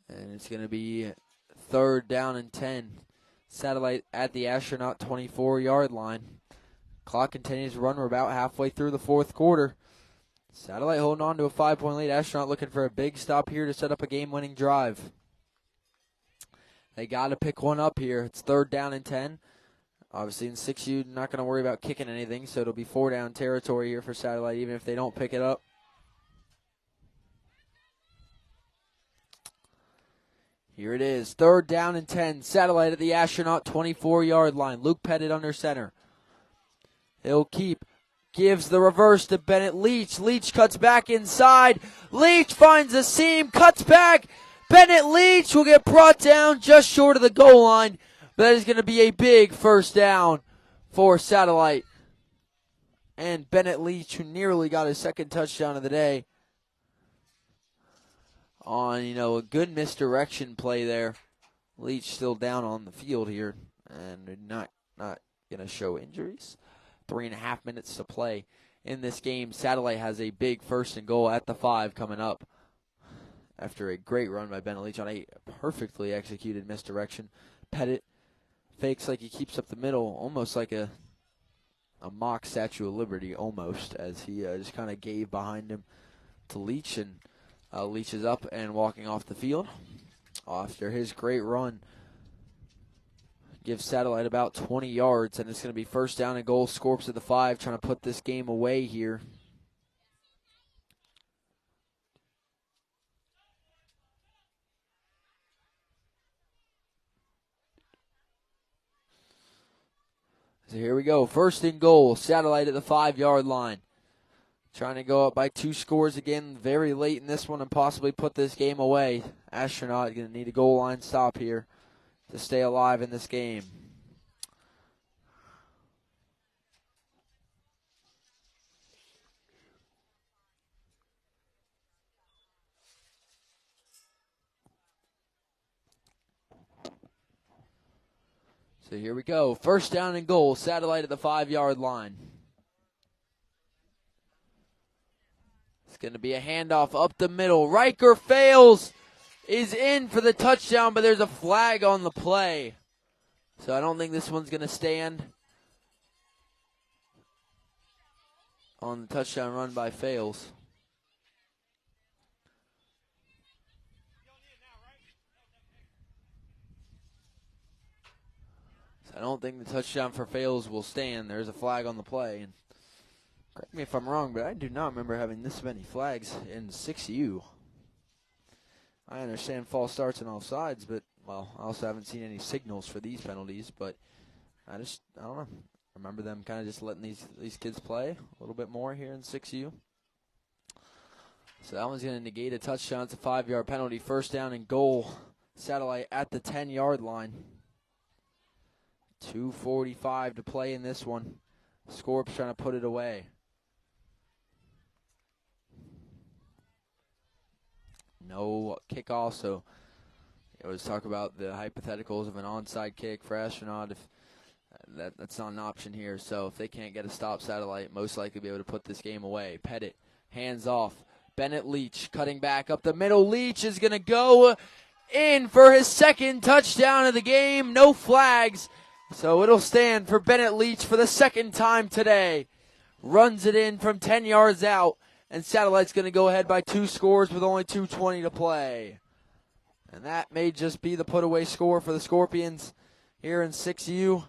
And it's going to be third down and 10. Satellite at the Astronaut 24-yard line. Clock continues to run. We're about halfway through the 4th quarter. Satellite holding on to a 5-point lead. Astronaut looking for a big stop here to set up a game-winning drive. They got to pick one up here. It's third down and 10. Obviously, in 6U, not going to worry about kicking anything, so it'll be 4-down territory here for Satellite, even if they don't pick it up. Here it is, 3rd down and 10. Satellite at the Astronaut 24-yard line. Luke Pettit under center. He'll keep. Gives the reverse to Bennett Leach. Leach cuts back inside. Leach finds a seam, cuts back. Bennett Leach will get brought down just short of the goal line. But that is going to be a big 1st down for Satellite. And Bennett Leach, who nearly got his 2nd touchdown of the day, on, a good misdirection play there. Leach still down on the field here, and not going to show injuries. 3.5 minutes to play in this game. Satellite has a big 1st and goal at the 5 coming up after a great run by Bennett Leach on a perfectly executed misdirection. Pettit fakes like he keeps up the middle, almost like a mock Statue of Liberty, almost, as he just kind of gave behind him to Leach, and Leach is up and walking off the field after his great run. Gives Satellite about 20 yards, and it's going to be 1st down and goal. Scorps at the 5, trying to put this game away here. So here we go. 1st and goal. Satellite at the 5-yard line. Trying to go up by 2 scores again very late in this one and possibly put this game away. Astronaut going to need a goal line stop here to stay alive in this game. So here we go. 1st down and goal. Satellite at the 5-yard line. It's going to be a handoff up the middle. Riker fails. Is in for the touchdown, but there's a flag on the play. So I don't think this one's going to stand on the touchdown run by Fails. I don't think the touchdown for Fails will stand. There's a flag on the play. And correct me if I'm wrong, but I do not remember having this many flags in 6U. I understand false starts and offsides, but, well, I also haven't seen any signals for these penalties. But I don't know. Remember them kind of just letting these kids play a little bit more here in 6U. So that one's going to negate a touchdown. It's a 5-yard penalty. 1st down and goal. Satellite at the 10-yard line. 2:45 to play in this one. Scorps trying to put it away. No kickoff, so it was talk about the hypotheticals of an onside kick for Astronaut. If that's not an option here, so if they can't get a stop, Satellite most likely be able to put this game away. Pettit, hands off. Bennett Leach cutting back up the middle. Leach is going to go in for his 2nd touchdown of the game. No flags. So it'll stand for Bennett Leach for the 2nd time today. Runs it in from 10 yards out, and Satellite's going to go ahead by 2 scores with only 2:20 to play. And that may just be the put-away score for the Scorpions here in 6U.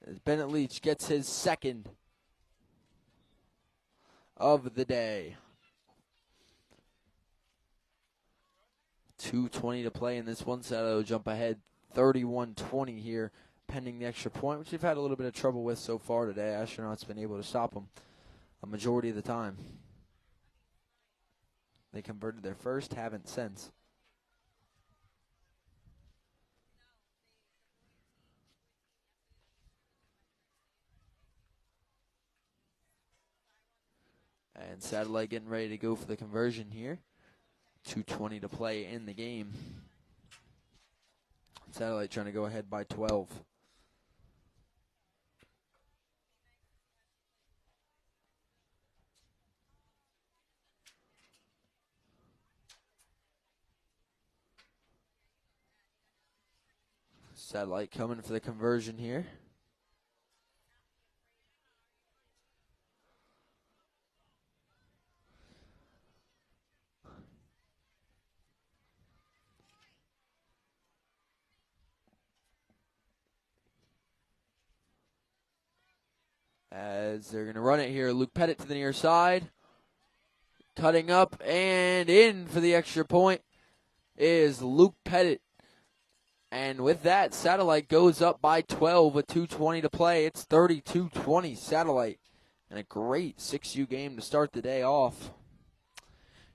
As Bennett Leach gets his 2nd of the day. 2:20 to play in this one. Satellite will jump ahead 31-20 here, pending the extra point, which we've had a little bit of trouble with so far today. Astronaut's been able to stop them a majority of the time. They converted their first, haven't since. And Satellite getting ready to go for the conversion here. 2:20 to play in the game. Satellite trying to go ahead by 12. Satellite coming for the conversion here. As they're going to run it here. Luke Pettit to the near side. Cutting up and in for the extra point is Luke Pettit. And with that, Satellite goes up by 12 with 2:20 to play. It's 32-20 Satellite. And a great 6U game to start the day off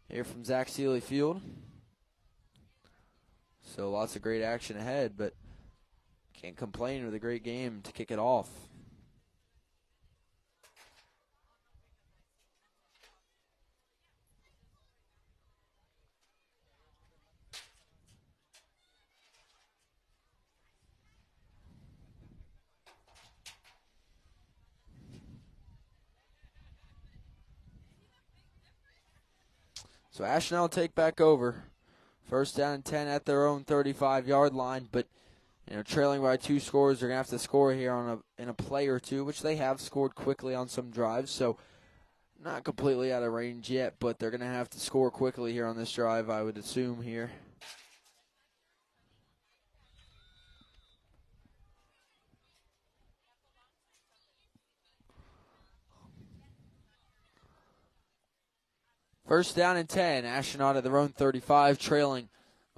here from Zach Seeley Field. So lots of great action ahead, but can't complain with a great game to kick it off. So Astronaut will take back over. First down and 10 at their own 35-yard line, but trailing by 2 scores, they're going to have to score here in a play or two, which they have scored quickly on some drives, so not completely out of range yet, but they're going to have to score quickly here on this drive, I would assume here. First down and 10. Astronaut at their own 35, trailing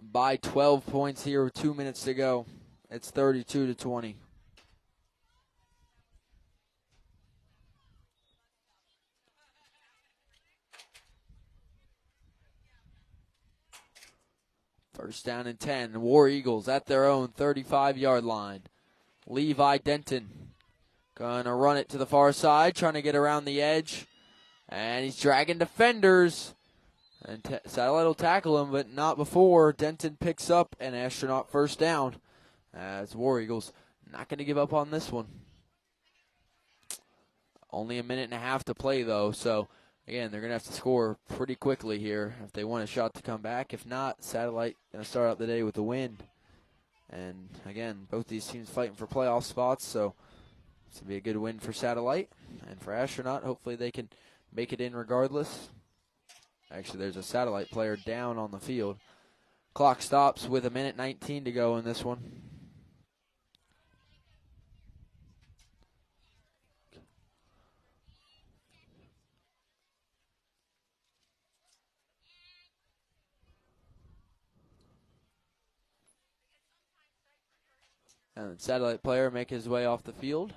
by 12 points here with 2 minutes to go. It's 32-20. First down and 10. War Eagles at their own 35-yard line. Levi Denton going to run it to the far side, trying to get around the edge. And he's dragging defenders. And Satellite will tackle him, but not before. Denton picks up an Astronaut first down. As War Eagles not going to give up on this one. Only a minute and a half to play, though. So, again, they're going to have to score pretty quickly here if they want a shot to come back. If not, Satellite going to start out the day with a win. And, again, both these teams fighting for playoff spots. So, it's going to be a good win for Satellite. And for Astronaut, hopefully they can make it in regardless. Actually, there's a Satellite player down on the field. Clock stops with 1:19 to go in this one. And the Satellite player make his way off the field,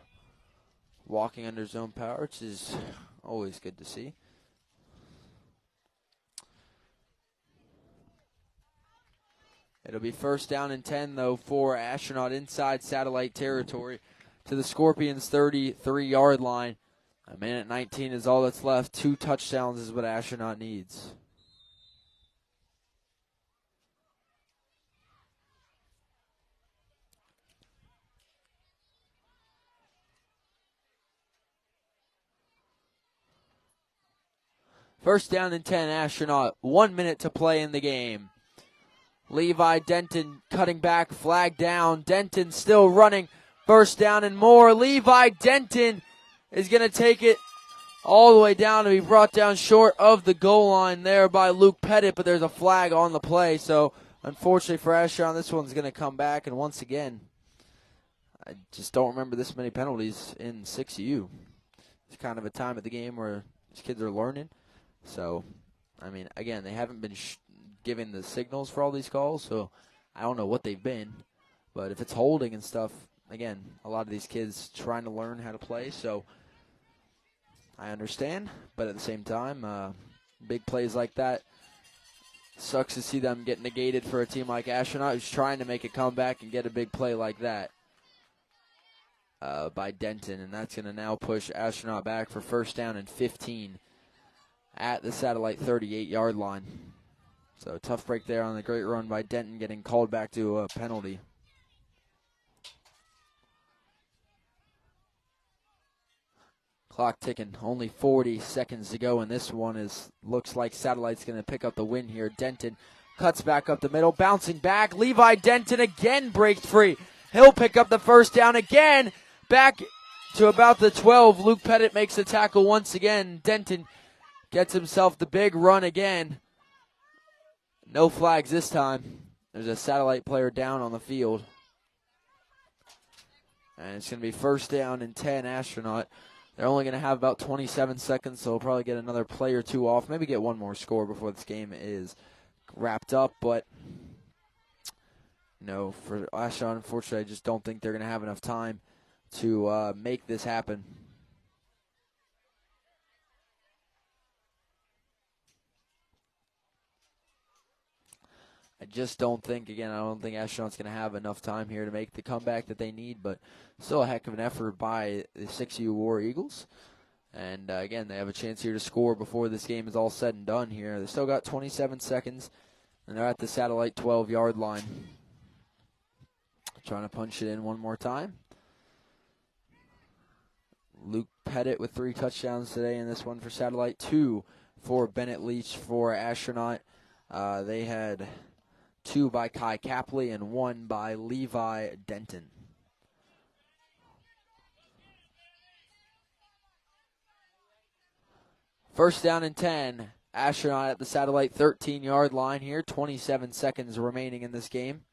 walking under zone power, which is always good to see. It'll be first down and 10, though, for Astronaut inside Satellite territory to the Scorpions' 33-yard line. 1:19 is all that's left. 2 touchdowns is what Astronaut needs. First down and 10, Astronaut. 1 minute to play in the game. Levi Denton cutting back, flag down. Denton still running. First down and more. Levi Denton is going to take it all the way down to be brought down short of the goal line there by Luke Pettit, but there's a flag on the play. So, unfortunately for Astronaut, this one's going to come back. And once again, I just don't remember this many penalties in 6U. It's kind of a time of the game where these kids are learning. So, I mean, again, they haven't been giving the signals for all these calls, so I don't know what they've been. But if it's holding and stuff, again, a lot of these kids trying to learn how to play, so I understand. But at the same time, big plays like that, sucks to see them get negated for a team like Astronaut who's trying to make a comeback and get a big play like that by Denton. And that's going to now push Astronaut back for first down and 15 at the Satellite 38-yard line. So tough break there on the great run by Denton, getting called back to a penalty. Clock ticking, only 40 seconds to go, and this one looks like Satellite's going to pick up the win here. Denton cuts back up the middle, bouncing back. Levi Denton again breaks free. He'll pick up the first down again. Back to about the 12. Luke Pettit makes the tackle once again. Denton gets himself the big run again. No flags this time. There's a Satellite player down on the field. And it's going to be first down and 10, Astronaut. They're only going to have about 27 seconds, so we'll probably get another play or two off. Maybe get one more score before this game is wrapped up. But, no, for Astronaut, unfortunately, I just don't think they're going to have enough time to make this happen. I just don't think, again, I don't think Astronaut's going to have enough time here to make the comeback that they need, but still a heck of an effort by the 6U War Eagles. And, again, they have a chance here to score before this game is all said and done here. They still got 27 seconds, and they're at the satellite 12-yard line. Trying to punch it in one more time. Luke Pettit with 3 touchdowns today in this one for satellite, 2 for Bennett Leach for Astronaut. They had 2 by Kai Capley and 1 by Levi Denton. First down and 10. Astronaut at the satellite 13-yard line here. 27 seconds remaining in this game.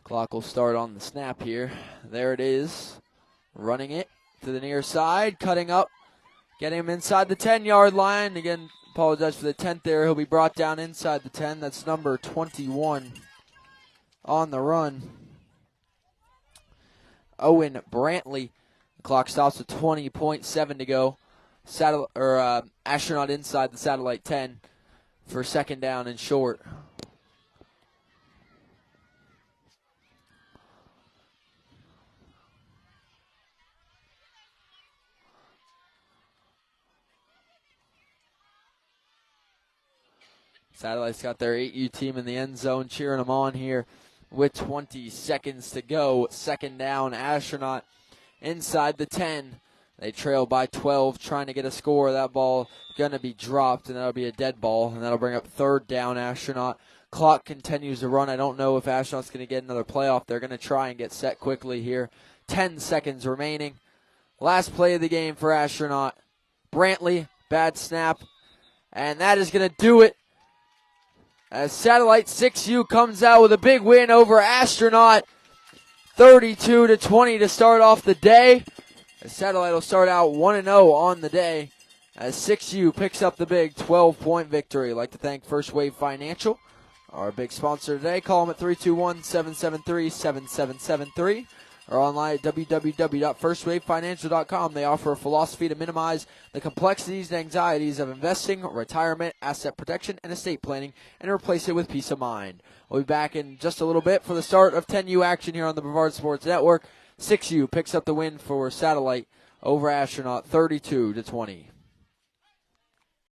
Clock will start on the snap here. There it is. Running it to the near side. Cutting up. Getting him inside the 10-yard line. Again, apologize for the 10th there. He'll be brought down inside the 10. That's number 21 on the run. Owen Brantley. The clock stops with 20.7 to go. Astronaut inside the satellite 10 for second down and short. Satellite's got their 8U team in the end zone cheering them on here with 20 seconds to go. Second down, Astronaut inside the 10. They trail by 12, trying to get a score. That ball going to be dropped, and that'll be a dead ball, and that'll bring up third down, Astronaut. Clock continues to run. I don't know if Astronaut's going to get another playoff. They're going to try and get set quickly here. 10 seconds remaining. Last play of the game for Astronaut. Brantley, bad snap, and that is going to do it. As Satellite 6U comes out with a big win over Astronaut, 32-20 to start off the day. As Satellite will start out 1-0 on the day, as 6U picks up the big 12-point victory. I'd like to thank First Wave Financial, our big sponsor today. Call them at 321-773-7773 or online at www.firstwavefinancial.com. They offer a philosophy to minimize the complexities and anxieties of investing, retirement, asset protection, and estate planning, and replace it with peace of mind. We'll be back in just a little bit for the start of 10U action here on the Brevard Sports Network. 6U picks up the win for Satellite over Astronaut, 32-20.